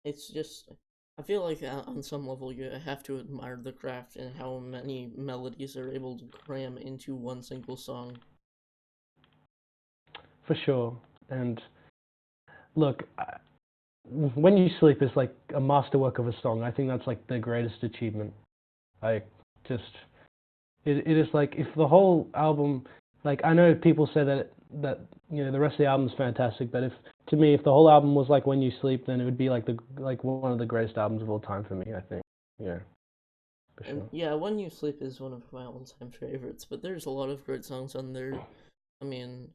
It's just, I feel like on some level you have to admire the craft and how many melodies they're able to cram into one single song. for sure. And look, When You Sleep is like a masterwork of a song. I think that's like the greatest achievement. I just it is like if the whole album, like I know people say that the rest of the album is fantastic, but if to me if the whole album was like When You Sleep, then it would be like one of the greatest albums of all time for me. I think. Yeah, for And sure. yeah, When You Sleep is one of my all-time favorites, but there's a lot of great songs on there. I mean,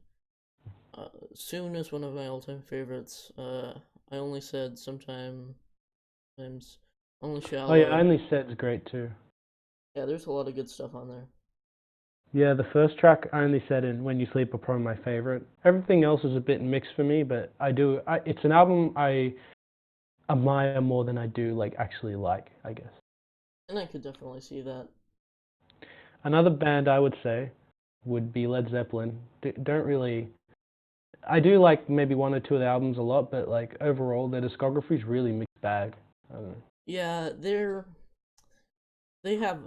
Soon is one of my all-time favorites. I Only Said Sometimes, Only Oh yeah, Shallow. Only Said's great too. Yeah, there's a lot of good stuff on there. Yeah, the first track, I Only Said and When You Sleep are probably my favorite. Everything else is a bit mixed for me, but it's an album I admire more than I do like actually like, I guess. And I could definitely see that. Another band I would say would be Led Zeppelin. Don't really. I do like maybe one or two of the albums a lot, but like overall, their discography is really mixed bag. I don't know. Yeah, they have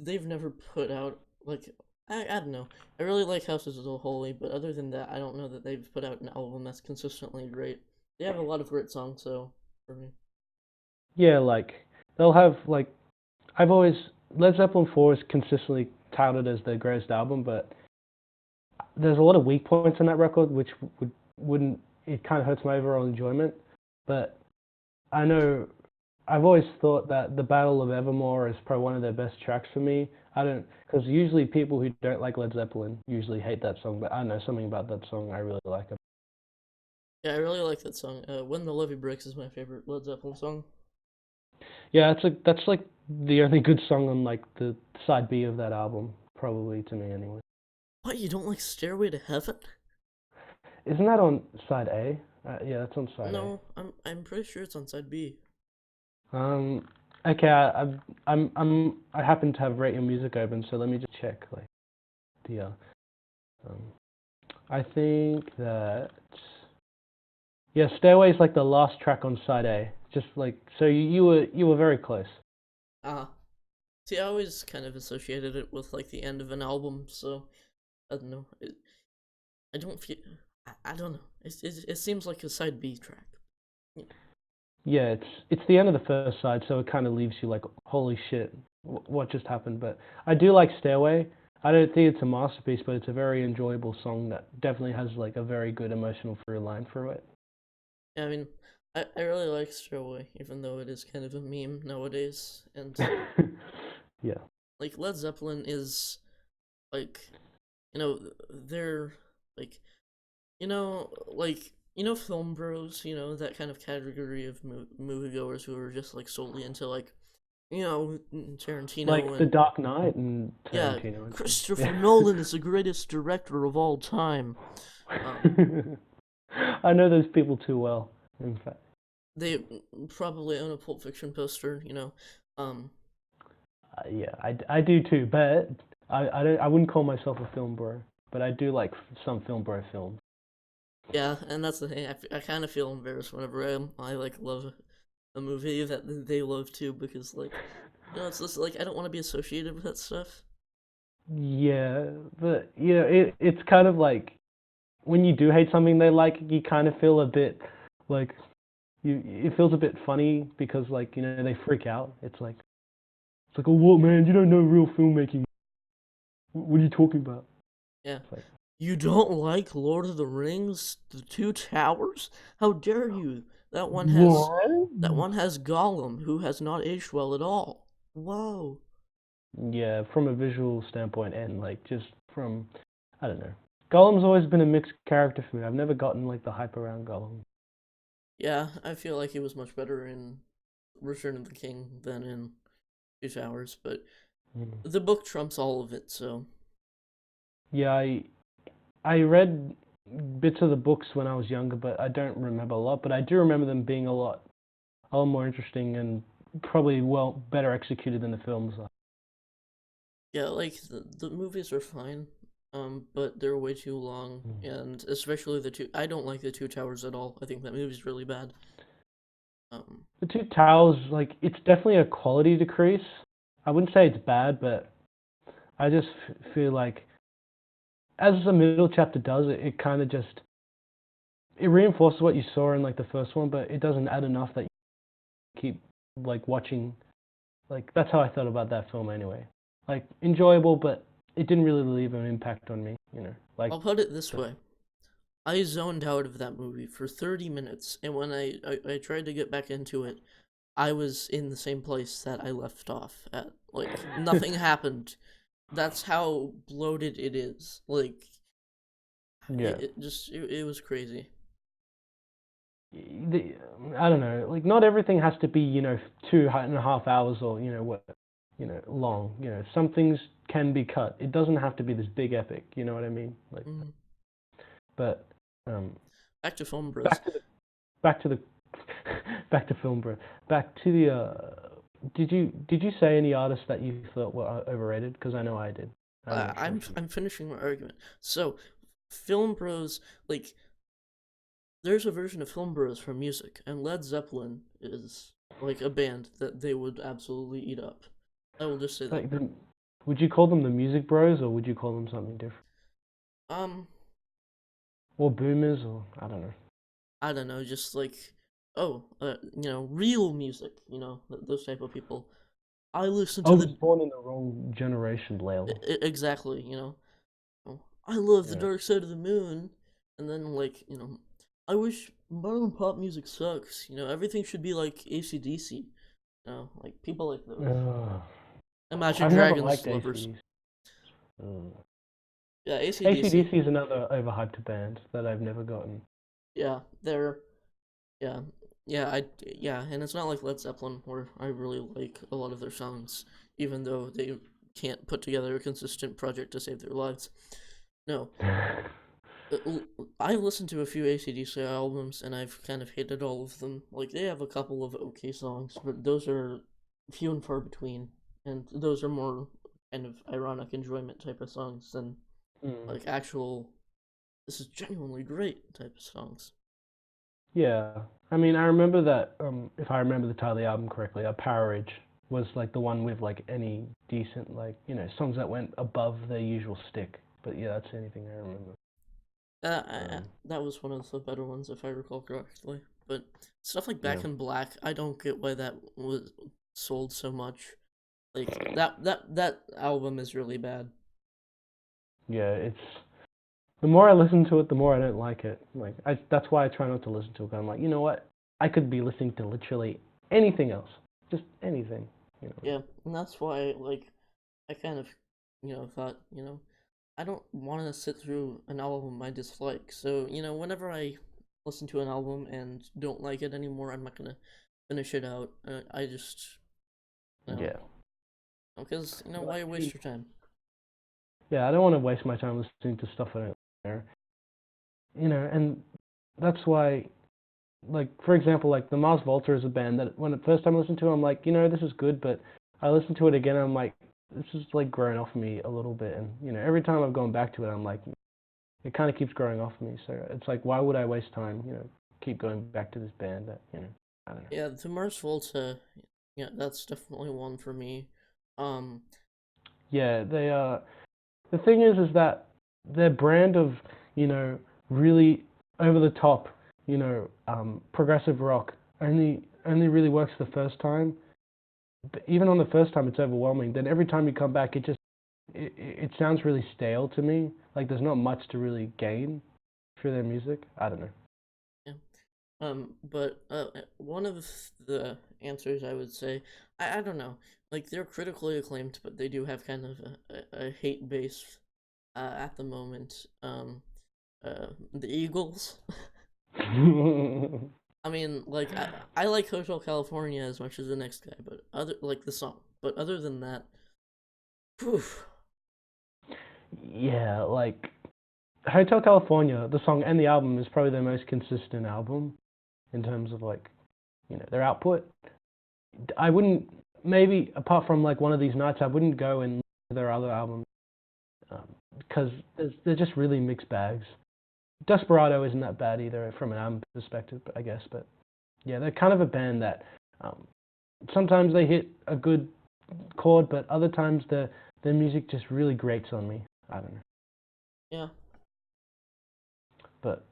they've never put out like I don't know. I really like Houses of the Holy, but other than that, I don't know that they've put out an album that's consistently great. They have a lot of great songs though, for me. Yeah, like they'll have like I've always Led Zeppelin 4 is consistently touted as their greatest album, but there's a lot of weak points in that record, which wouldn't it kind of hurts my overall enjoyment. but I know I've always thought that the Battle of Evermore is probably one of their best tracks for me. I don't, because usually people who don't like Led Zeppelin usually hate that song, but I know something about that song I really like. Yeah, I really like that song. When the Levee Breaks is my favorite Led Zeppelin song. Yeah, that's like the only good song on like the side B of that album, probably to me anyway. What, you don't like Stairway to Heaven? Isn't that on side A? Yeah, that's on side A. No, I'm pretty sure it's on side B. Um, okay, I happen to have Rate Your Music open, so let me just check like the um, I think that yeah, Stairway is like the last track on side A. Just like so, you were very close. Ah, see, I always kind of associated it with like the end of an album, so I don't know. I don't feel. I don't know. It seems like a side B track. Yeah. Yeah, it's the end of the first side, so it kind of leaves you like, holy shit, what just happened? But I do like Stairway. I don't think it's a masterpiece, but it's a very enjoyable song that definitely has like a very good emotional through line through it. I mean, I really like Stairway, even though it is kind of a meme nowadays. And Yeah. like Led Zeppelin is like, you know, they're like, film bros, that kind of category of moviegoers who are just like solely into like, Tarantino Like The and Dark Knight and yeah, Tarantino and stuff. Christopher Yeah. Nolan is the greatest director of all time. Um, I know those people too well, in fact. they probably own a Pulp Fiction poster, Um, Yeah, I do too, but I wouldn't call myself a film bro, but I do like some film bro films. yeah, and that's the thing. I kind of feel embarrassed whenever I like love a movie that they love too, because like, it's just like I don't want to be associated with that stuff. Yeah, but it's kind of like when you do hate something they like, you kind of feel a bit like it feels a bit funny because like they freak out. It's like, oh what man, you don't know real filmmaking. What are you talking about? Yeah. It's like You don't like Lord of the Rings, The Two Towers? How dare you? what? That one has Gollum, who has not aged well at all. Whoa. Yeah, from a visual standpoint and like just from I don't know. Gollum's always been a mixed character for me. I've never gotten like the hype around Gollum. Yeah, I feel like he was much better in Return of the King than in Two Towers, but Mm. the book trumps all of it, so Yeah, I read bits of the books when I was younger, but I don't remember a lot. But I do remember them being a lot more interesting and probably well better executed than the films are. yeah, like the movies are fine, but they're way too long, Mm. and especially the two. I don't like the Two Towers at all. I think that movie's really bad. Um, The Two Towers, like it's definitely a quality decrease. I wouldn't say it's bad, but I just feel like as the middle chapter does, it kind of just it reinforces what you saw in like the first one, but it doesn't add enough that you keep like watching. Like that's how I thought about that film anyway. Like enjoyable, but it didn't really leave an impact on me. Like I'll put it this the, way: I zoned out of that movie for 30 minutes, and when I tried to get back into it, I was in the same place that I left off at. Like, nothing happened. That's how bloated it is. Like, yeah. it was crazy. The, I don't know. Like not everything has to be 2.5 hours or what long. Some things can be cut. It doesn't have to be this big epic. You know what I mean? Like, Mm. but um, Back to Film Bros. back to the back to film, bro. Back to the. Did you say any artists that you thought were overrated? Because I know I did. I'm not sure I'm if you. I'm finishing my argument. So, Film Bros, like, there's a version of Film Bros for music, and Led Zeppelin is like a band that they would absolutely eat up. I will just say that. Like, would you call them the Music Bros or would you call them something different? Um, Or Boomers or I don't know. I don't know, just like, oh, real music, those type of people. I listen I to was the born in the wrong generation, Lale. exactly, Oh, I love the Yeah. Dark Side of the Moon, and then like, I wish modern pop music sucks. Everything should be like AC/DC. Like people like those. Ugh. Imagine I've never Dragons liked lovers. AC/DC. Mm. Yeah, AC/DC. AC/DC is another overhyped band that I've never gotten. Yeah, they're yeah, yeah, and it's not like Led Zeppelin where I really like a lot of their songs, even though they can't put together a consistent project to save their lives. No, I've listened to a few AC/DC albums and I've kind of hated all of them. Like they have a couple of okay songs, but those are few and far between, and those are more kind of ironic enjoyment type of songs than Mm. like actual this is genuinely great type of songs. Yeah, I mean, I remember that. If I remember the title of the album correctly, Power Age was like the one with like any decent like songs that went above their usual stick. But yeah, that's the only thing I remember. Um, That was one of the better ones, if I recall correctly. But stuff like yeah, Back in Black, I don't get why that was sold so much. Like that album is really bad. yeah, it's the more I listen to it, the more I don't like it. Like that's why I try not to listen to it. 'Cause I'm like, you know what? I could be listening to literally anything else, just anything. You know. Yeah, and that's why like I kind of thought I don't want to sit through an album I dislike. So whenever I listen to an album and don't like it anymore, I'm not gonna finish it out. I just you know Yeah. because Well, why waste your time? yeah, I don't want to waste my time listening to stuff I don't know. And that's why, like, for example, like the Mars Volta is a band that when the first time I listened to it, I'm like, this is good, but I listened to it again, and I'm like, this is like growing off me a little bit, and every time I've gone back to it, I'm like, it kind of keeps growing off me. So it's like, why would I waste time, keep going back to this band that, I don't know. Yeah, the Mars Volta, yeah, that's definitely one for me. Um, Yeah, they are. The thing is that their brand of you know really over the top progressive rock only really works the first time. But even on the first time, it's overwhelming. Then every time you come back, it sounds really stale to me. Like there's not much to really gain through their music. I don't know. yeah. But one of the answers I would say, I don't know, like they're critically acclaimed, but they do have kind of a hate base at the moment. The Eagles. I mean, like I like Hotel California as much as the next guy, but other like the song. But other than that, poof. Yeah, like Hotel California, the song and the album is probably their most consistent album in terms of like their output. I wouldn't maybe apart from like one of these nights, I wouldn't go and listen to their other albums because they're just really mixed bags. Desperado isn't that bad either from an album perspective, I guess. But yeah, they're kind of a band that um, sometimes they hit a good chord, but other times their music just really grates on me. I don't know, Yeah. but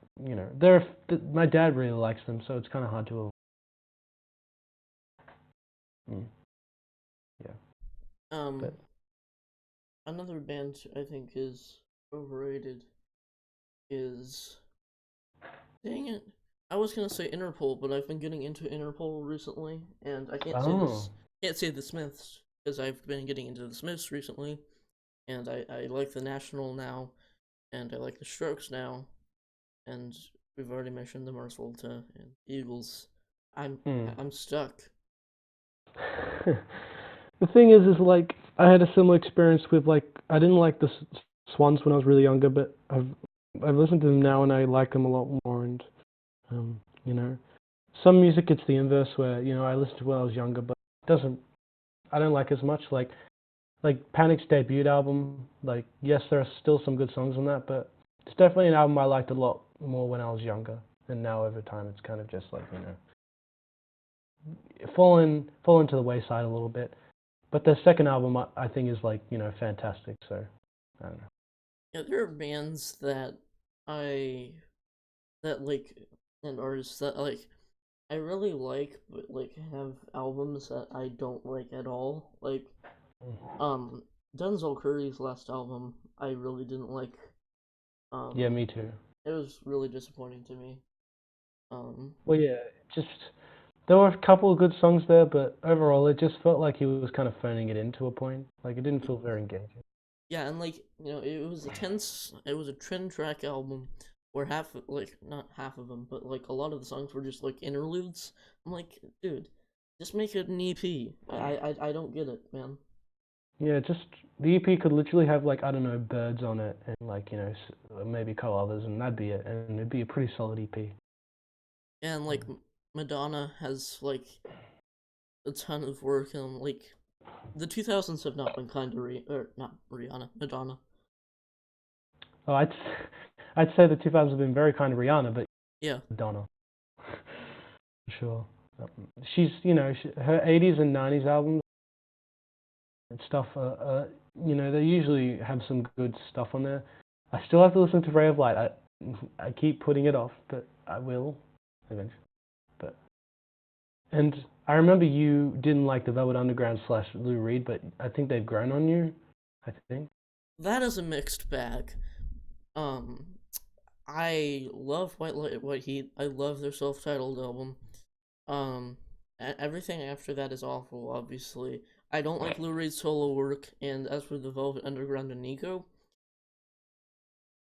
they're my dad really likes them, so it's kind of hard to avoid. Mm, yeah, Um, but Another band I think is overrated is dang it. I was gonna say Interpol, but I've been getting into Interpol recently, and I can't say oh this. Can't say the Smiths because I've been getting into the Smiths recently, and I like the National now, and I like the Strokes now, and we've already mentioned the Mars Volta and Eagles. I'm mm. I'm stuck. The thing is like I had a similar experience with like I didn't like the Swans when I was really younger, but I've listened to them now and I like them a lot more. And um, you know, some music it's the inverse where I listened to when I was younger, but it doesn't I don't like as much. Like Panic's debut album. Like yes, there are still some good songs on that, but it's definitely an album I liked a lot more when I was younger. And now over time, it's kind of just like fallen to the wayside a little bit. But the second album, I think, is like fantastic. So I don't know. Yeah, there are bands I that like and artists that like I really like, but like have albums that I don't like at all. Like um Denzel Curry's last album, I really didn't like. Yeah, Um, me too. it was really disappointing to me. Well, yeah, just there were a couple of good songs there, but overall, it just felt like he was kind of phoning it in to a point. Like it didn't feel very engaging. Yeah, and like it was a 10 track album where like not half of them, but like a lot of the songs were just like interludes. I'm like, dude, just make it an EP. I don't get it, man. Yeah, just the EP could literally have like I don't know birds on it and like maybe co-others and that'd be it, and it'd be a pretty solid EP. And like Madonna has like a ton of work, and like the 2000s have not been kind to or not Rihanna, Madonna. Oh, I'd say the 2000s have been very kind of Rihanna, but Yeah, Madonna for sure. She's her 80s and 90s albums and stuff. They usually have some good stuff on there. I still have to listen to Ray of Light. I keep putting it off, but I will eventually. But and I remember you didn't like the Velvet Underground slash Lou Reed, but I think they've grown on you. I think. that is a mixed bag. Um, I love White Light, White Heat. I love their self-titled album. Um, Everything after that is awful. Obviously, I don't like Lou Reed's solo work. And as for the Velvet Underground and Nico,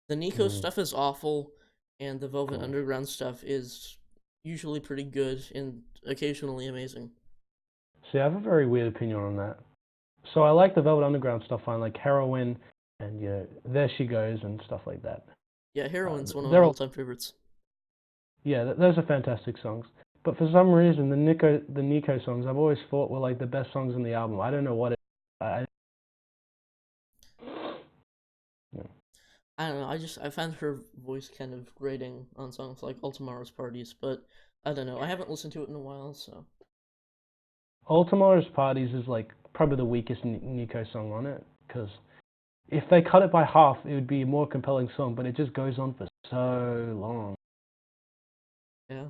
the Nico Mm, stuff is awful, and the Velvet cool. Underground stuff is usually pretty good and occasionally amazing. See, I have a very weird opinion on that. So I like the Velvet Underground stuff fine, like Heroin and There She Goes and stuff like that. Yeah, Heroin's one of my They're all all-time favorites. yeah, those are fantastic songs. But for some reason, the Nico songs I've always thought were like the best songs in the album. I don't know what it. I yeah. I don't know. I find her voice kind of grating on songs like All Tomorrow's Parties, but I don't know. I haven't listened to it in a while, so All Tomorrow's Parties is like probably the weakest Nico song on it because if they cut it by half, it would be a more compelling song. But it just goes on for so long. yeah.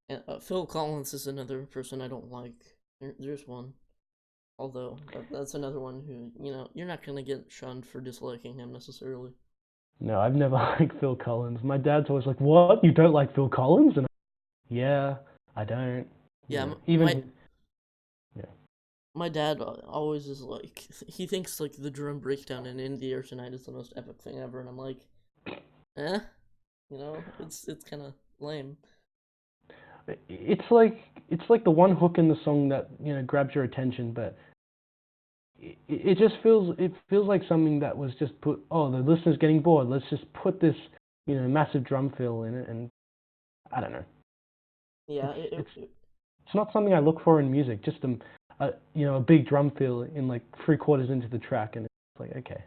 And Phil Collins is another person I don't like. There's one. Although that's another one who you're not gonna get shunned for disliking him necessarily. No, I've never liked Phil Collins. My dad's always like, "What? You don't like Phil Collins?" And yeah, I don't. Yeah, Even yeah. my dad always is like he thinks like the drum breakdown in In the Air Tonight is the most epic thing ever, and I'm like, eh, it's kind of lame. It's like the one hook in the song that grabs your attention, but it just feels like something that was just put. Oh, the listener's getting bored. Let's just put this massive drum fill in it, and I don't know. Yeah, It's it's it's not something I look for in music. Just a big drum fill in like three quarters into the track, and it's like okay.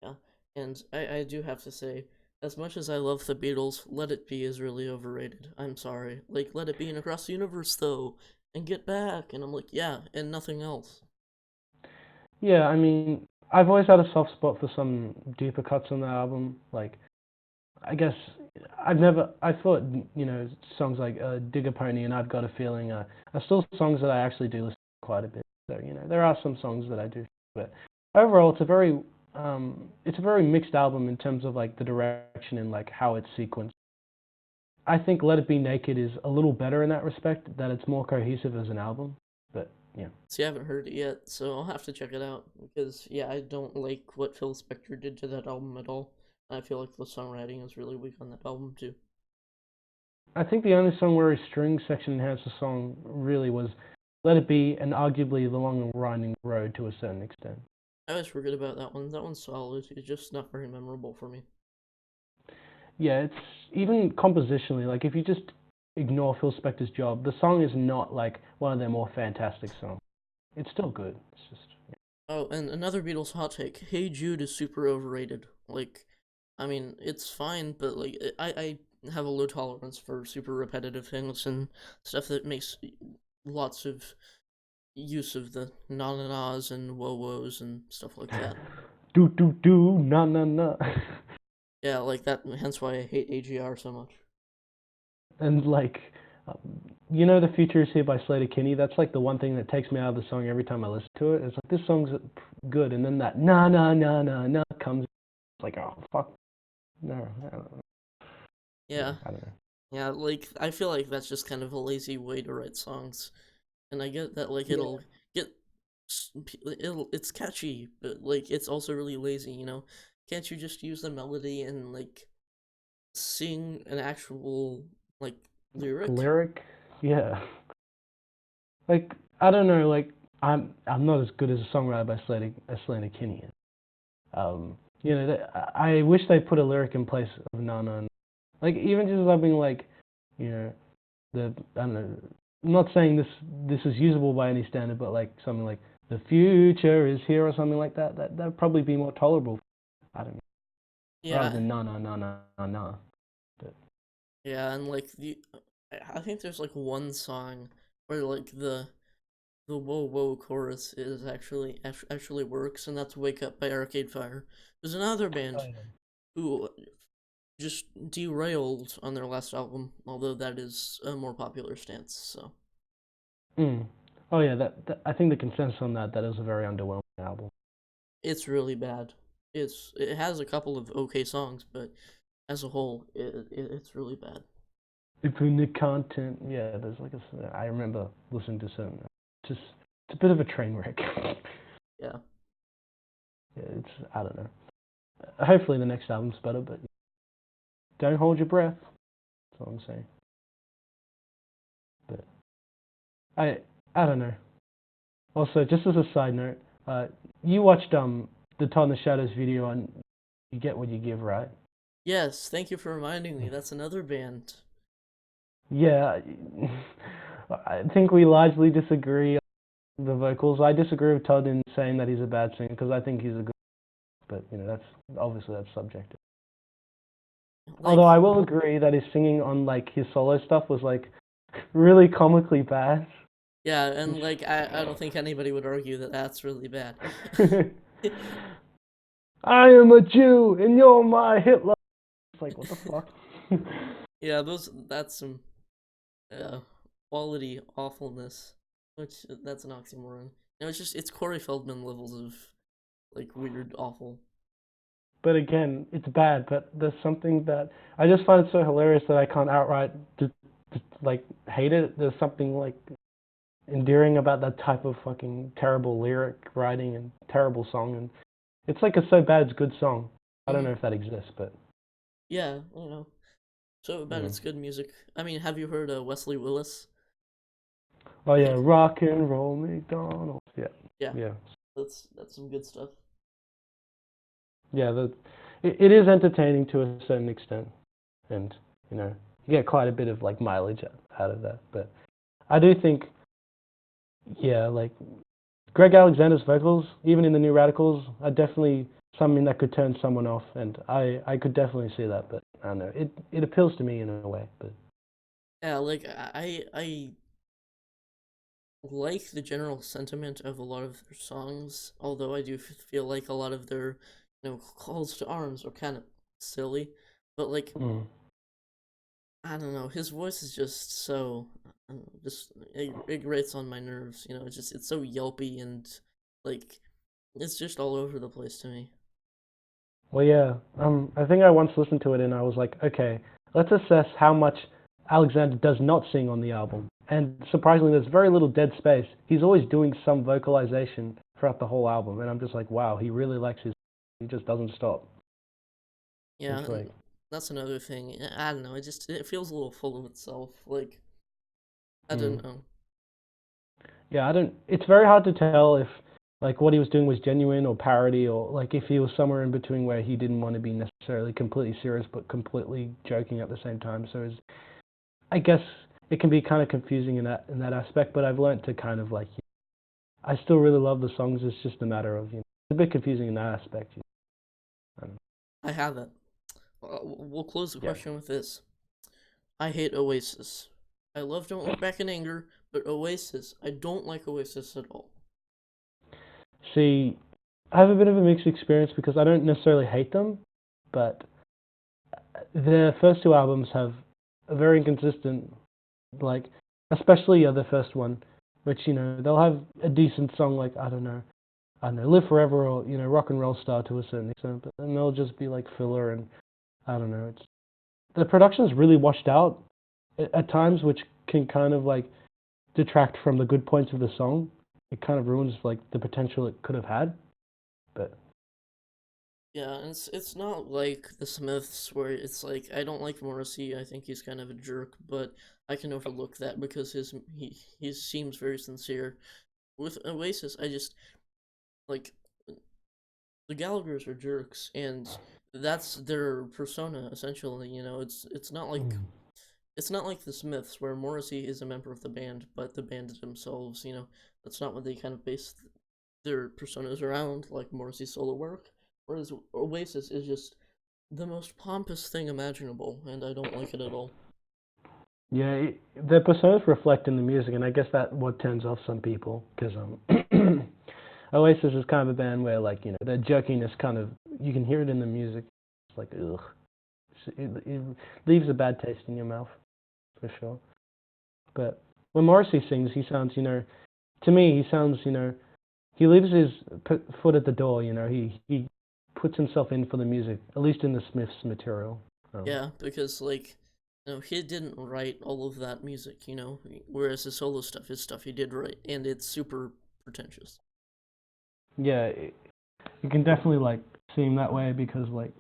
yeah, and I do have to say, as much as I love the Beatles, Let It Be is really overrated. I'm sorry. Like, Let It Be and Across the Universe though, and Get Back, and I'm like, yeah, and nothing else. Yeah, I mean, I've always had a soft spot for some deeper cuts on the album. Like, I guess I thought, songs like Digger Pony and I've Got a Feeling are still songs that I actually do listen to quite a bit. So, there are some songs that I do. But overall, it's a very mixed album in terms of like the direction and like how it's sequenced. I think Let It Be Naked is a little better in that respect, that it's more cohesive as an album. But, yeah. See, I haven't heard it yet, so I'll have to check it out because yeah, I don't like what Phil Spector did to that album at all. I feel like the songwriting is really weak on that album too. I think the only song where his string section enhanced the song really was Let It Be and arguably The Long and Winding Road to a certain extent. I always forget about that one. That one's solid. It's just not very memorable for me. Yeah, it's even compositionally, like if you just ignore Phil Spector's job, the song is not like one of their more fantastic songs. It's still good. It's just Oh, and another Beatles hot take: Hey Jude is super overrated. Like, I mean, it's fine, but like, I have a low tolerance for super repetitive things and stuff that makes lots of use of the na na nas and whoa woes and stuff like that. do do do na na na. Yeah, like that. Hence why I hate AGR so much. And like um, the future is here by Slater Kinney. That's like the one thing that takes me out of the song every time I listen to it. It's like this song's good, and then that na na na na na comes. It's like oh fuck no, I don't know. Yeah, Yeah, I don't know. Yeah, like I feel like that's just kind of a lazy way to write songs, and I get that like Yeah, get it's catchy, but like it's also really lazy, you know? Can't you just use the melody and like sing an actual like lyric? lyric. Yeah, like I don't know, like I'm not as good as a songwriter as Selena Kinney is. You know, I wish they put a lyric in place of no, no, no. Like even just something like, you know, I don't know. I'm not saying this is usable by any standard, but like something like the future is here or something like that. That'd probably be more tolerable. I don't know, rather Yeah, than no, no, no, no, no, no. But yeah, and like I think there's like one song where like the whoa whoa chorus is actually works, and that's "Wake Up" by Arcade Fire. There's another oh band yeah. who just derailed on their last album, although that is a more popular stance. So Mm. Oh yeah, I think the consensus on that is a very underwhelming album. it's really bad. It has a couple of okay songs, but as a whole, it's really bad. Between the content, yeah, there's like I remember listening to some, just it's a bit of a train wreck. Yeah, Yeah, it's I don't know. Hopefully the next album's better, but don't hold your breath. That's all I'm saying. But I I don't know. Also, just as a side note, uh, you watched the Todd in the Shadows video on You Get What You Give, right? yes. Thank you for reminding me. That's another band. Yeah, I think we largely disagree on the vocals. I disagree with Todd in saying that he's a bad singer because I think he's a good, but you know that's obviously that's subjective. Although Like, I will agree that his singing on like his solo stuff was like really comically bad. yeah, and like I don't think anybody would argue that that's really bad. I am a Jew and you're my Hitler. It's like what the fuck? Yeah, those that's some uh, quality awfulness, which that's an oxymoron. No, it's Corey Feldman levels of like weird awful. But again, it's bad. But there's something that I just find it so hilarious that I can't outright like hate it. There's something like endearing about that type of fucking terrible lyric writing and terrible song, and it's like a so bad it's good song. I don't Hmm. know if that exists, but Yeah, you know. So bad mm. it's good music. I mean, have you heard Wesley Willis? Oh yeah, rock and roll McDonald's. Yeah, Yeah, yeah, that's some good stuff. yeah. It is entertaining to a certain extent, and you know you get quite a bit of like mileage out of that. But I do think, yeah, like Greg Alexander's vocals, even in the New Radicals, are definitely something that could turn someone off, and I could definitely see that. But I don't know, it appeals to me in a way. But Yeah, like I like the general sentiment of a lot of their songs, although I do feel like a lot of their, calls to arms are kind of silly. But like, mm. I don't know, his voice is just so, just it grates on my nerves. You know, it's so yelpy and like it's just all over the place to me. Well, yeah, I think I once listened to it and I was like, okay, let's assess how much Alexander does not sing on the album. And surprisingly, there's very little dead space. He's always doing some vocalization throughout the whole album, and I'm just like, wow, he really likes his. He just doesn't stop. Yeah, It's and like, that's another thing. I don't know. It feels a little full of itself. Like I mm. don't know. Yeah, I don't. It's very hard to tell if like what he was doing was genuine or parody, or like if he was somewhere in between where he didn't want to be necessarily completely serious but completely joking at the same time. So it's, I guess it can be kind of confusing in that aspect. But I've learned to kind of like I still really love the songs. It's just a matter of it's a bit confusing in that aspect. I have it. We'll close the Yeah. question with this. I hate Oasis. I love Don't Look Back in Anger, but Oasis, I don't like Oasis at all. See, I have a bit of a mixed experience because I don't necessarily hate them, but their first two albums have a very inconsistent, like, especially the first one, which they'll have a decent song like I don't know, Live Forever or Rock and Roll Star to a certain extent, but then they'll just be like filler and I don't know. It's the production's really washed out, at times, which can kind of like detract from the good points of the song. It kind of ruins like the potential it could have had. But Yeah, and it's not like the Smiths where it's like I don't like Morrissey. I think he's kind of a jerk, but I can overlook that because he seems very sincere. With Oasis, I just like the Gallaghers are jerks, and that's their persona essentially. mm, It's not like the Smiths where Morrissey is a member of the band, but the band themselves. That's not what they kind of base their personas around, like Morrissey's solo work. Whereas Oasis is just the most pompous thing imaginable, and I don't like it at all. yeah, the personas reflect in the music, and I guess that what turns off some people because Oasis is kind of a band where like the jerkiness kind of you can hear it in the music. It's like ugh, it leaves a bad taste in your mouth for sure. But when Morrissey sings, he sounds to me he sounds he leaves his foot at the door. He puts himself in for the music, at least in the Smiths material. Um, Yeah, because he didn't write all of that music, whereas his solo stuff is stuff he did write, and it's super pretentious. yeah, you can definitely like see him that way because like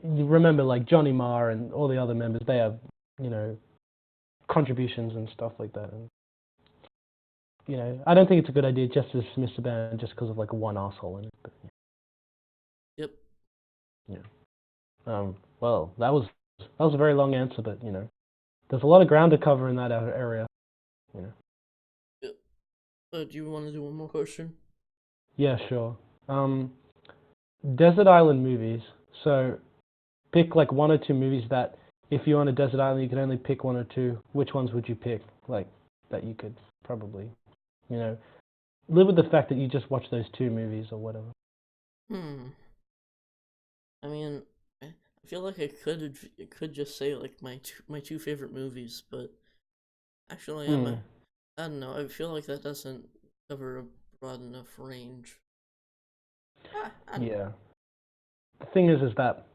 you remember like Johnny Marr and all the other members, they have you know contributions and stuff like that. And I don't think it's a good idea just to dismiss a band just because of like one asshole in it. But Yep. yeah. Well, that was a very long answer, but there's a lot of ground to cover in that area. You know. Yep. Do you want to do one more question? Yeah, sure. Um, desert island movies. So pick like one or two movies that if you're on a desert island, you can only pick one or two. Which ones would you pick? Like that you could probably, you know, live with the fact that you just watched those two movies or whatever. Hmm. I mean, I feel like I could just say like my two favorite movies, but actually Hmm. I don't know. I feel like that doesn't cover a broad enough range. I don't know. Yeah. The thing is that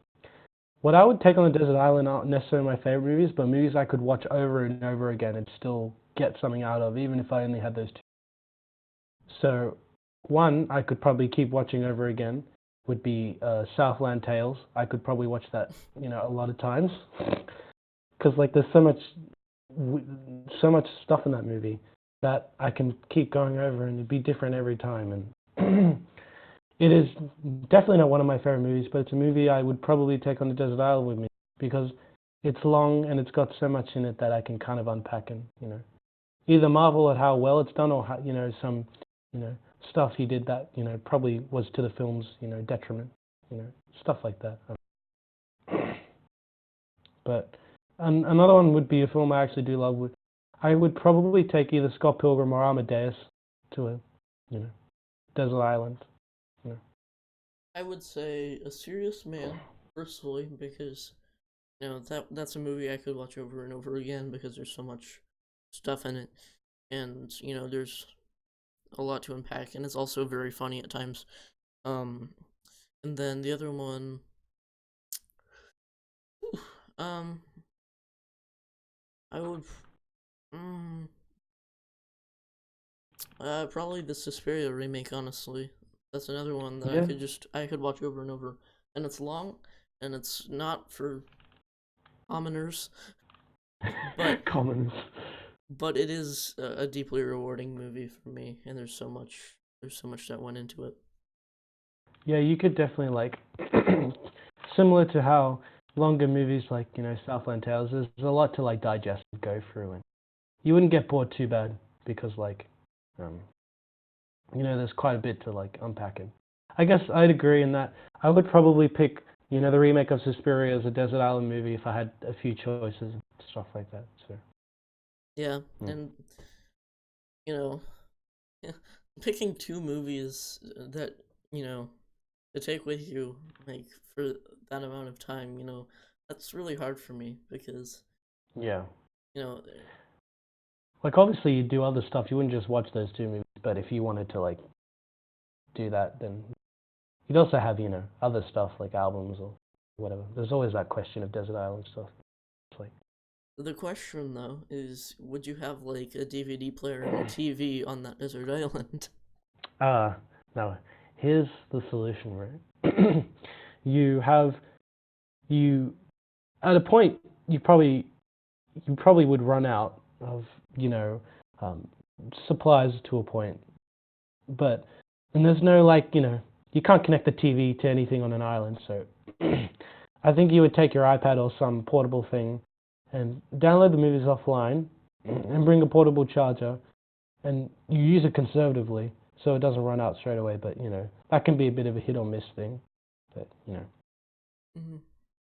what I would take on a desert island aren't necessarily my favorite movies, but movies I could watch over and over again and still get something out of, even if I only had those two. So, one I could probably keep watching over again would be Southland Tales. I could probably watch that, a lot of times because like there's so much stuff in that movie that I can keep going over and it'd be different every time. And it is definitely not one of my favorite movies, but it's a movie I would probably take on the desert island with me because it's long and it's got so much in it that I can kind of unpack and either marvel at how well it's done or how, some you know stuff he did that probably was to the film's detriment, stuff like that. But another one would be a film I actually do love. I would probably take either Scott Pilgrim or Amadeus to a desert island. You know. I would say A Serious Man, personally, because that's a movie I could watch over and over again because there's so much stuff in it, and there's a lot to unpack, and it's also very funny at times. Um, and then the other one, um, I would, mm, probably the Suspiria remake. Honestly, that's another one that Yeah, I could watch over and over, and it's long, and it's not for commoners, but Commons. it is a deeply rewarding movie for me, and there's so much that went into it. Yeah, you could definitely like similar to how longer movies like Southland Tales. There's a lot to like digest and go through, and you wouldn't get bored too bad because like um, there's quite a bit to like unpack it. I guess I'd agree in that I would probably pick the remake of Suspiria as a desert island movie if I had a few choices and stuff like that. So Yeah, mm. and you know, picking two movies that you know to take with you like for that amount of time, that's really hard for me because Yeah, you know, like obviously you do other stuff. You wouldn't just watch those two movies, but if you wanted to like do that, then you'd also have other stuff like albums or whatever. There's always that question of desert island stuff. It's like The question though is, would you have like a DVD player and a TV on that desert island? Uh, Now, here's the solution, right? you have you at a point you probably would run out of you know um, supplies to a point, but and there's no like you can't connect the TV to anything on an island, so I think you would take your iPad or some portable thing and download the movies offline and bring a portable charger and you use it conservatively so it doesn't run out straight away. But that can be a bit of a hit or miss thing. But Hmm.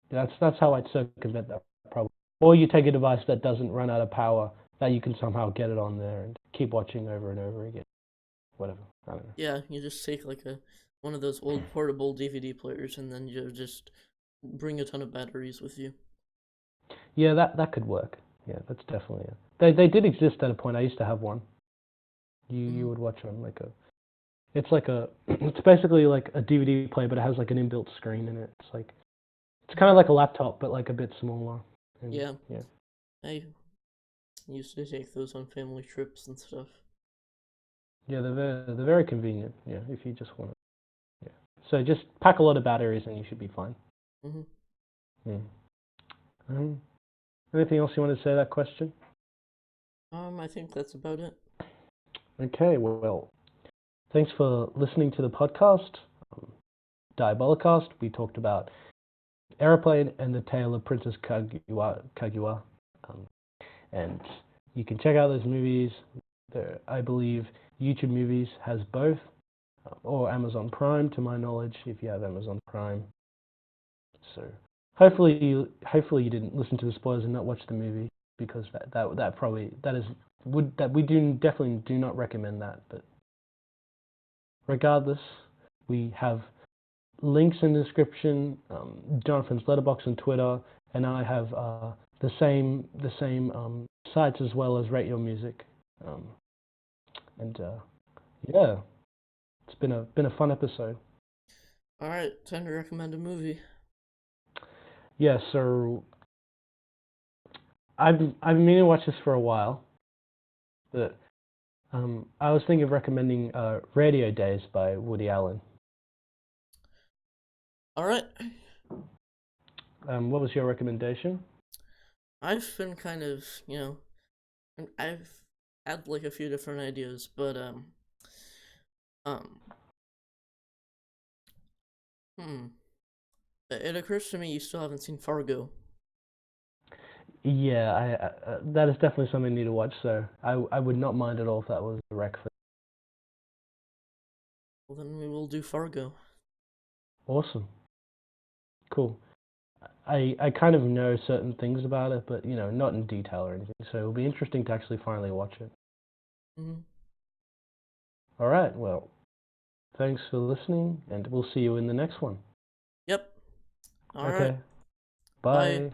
that's how I'd circumvent that problem. Or you take a device that doesn't run out of power that you can somehow get it on there and keep watching over and over again. Whatever. I don't know. Yeah, you just take like a one of those old portable DVD players and then you just bring a ton of batteries with you. Yeah, that could work. Yeah, that's definitely it. They did exist at a point. I used to have one. You Hmm. would watch on like a it's like a it's basically like a DVD player, but it has like an inbuilt screen in it. It's kind of like a laptop, but like a bit smaller. And Yeah, yeah, I used to take those on family trips and stuff. yeah, they're very convenient. Yeah, if you just want it. Yeah. So just pack a lot of batteries and you should be fine. Hmm. Yeah. Um, Anything else you want to say to that question? I think that's about it. Okay, well, thanks for listening to the podcast. Um, Diabolicast. We talked about Aeroplane and the Tale of Princess Kaguya. Um, and you can check out those movies. I believe YouTube Movies has both, or Amazon Prime, to my knowledge, if you have Amazon Prime. So hopefully you didn't listen to the spoilers and not watch the movie because that probably that is would that we do definitely do not recommend that. But regardless, we have links in the description. Jonathan's Letterboxd and Twitter, and I have the same sites as well as Rate Your Music. Um, and yeah, it's been a fun episode. All right, time to recommend a movie. Yeah, so I've been meaning to watch this for a while, but I was thinking of recommending Radio Days by Woody Allen. All right, What was your recommendation? I've been kind of, I've had like a few different ideas, but um, hmm, it occurs to me you still haven't seen Fargo. Yeah, that is definitely something I need to watch. So I would not mind at all if that was a rec for. Well, then we will do Fargo. Awesome, cool. I kind of know certain things about it, but not in detail or anything. So it'll be interesting to actually finally watch it. Hmm. All right, well, thanks for listening, and we'll see you in the next one. Yep. All right. Okay, Bye. bye.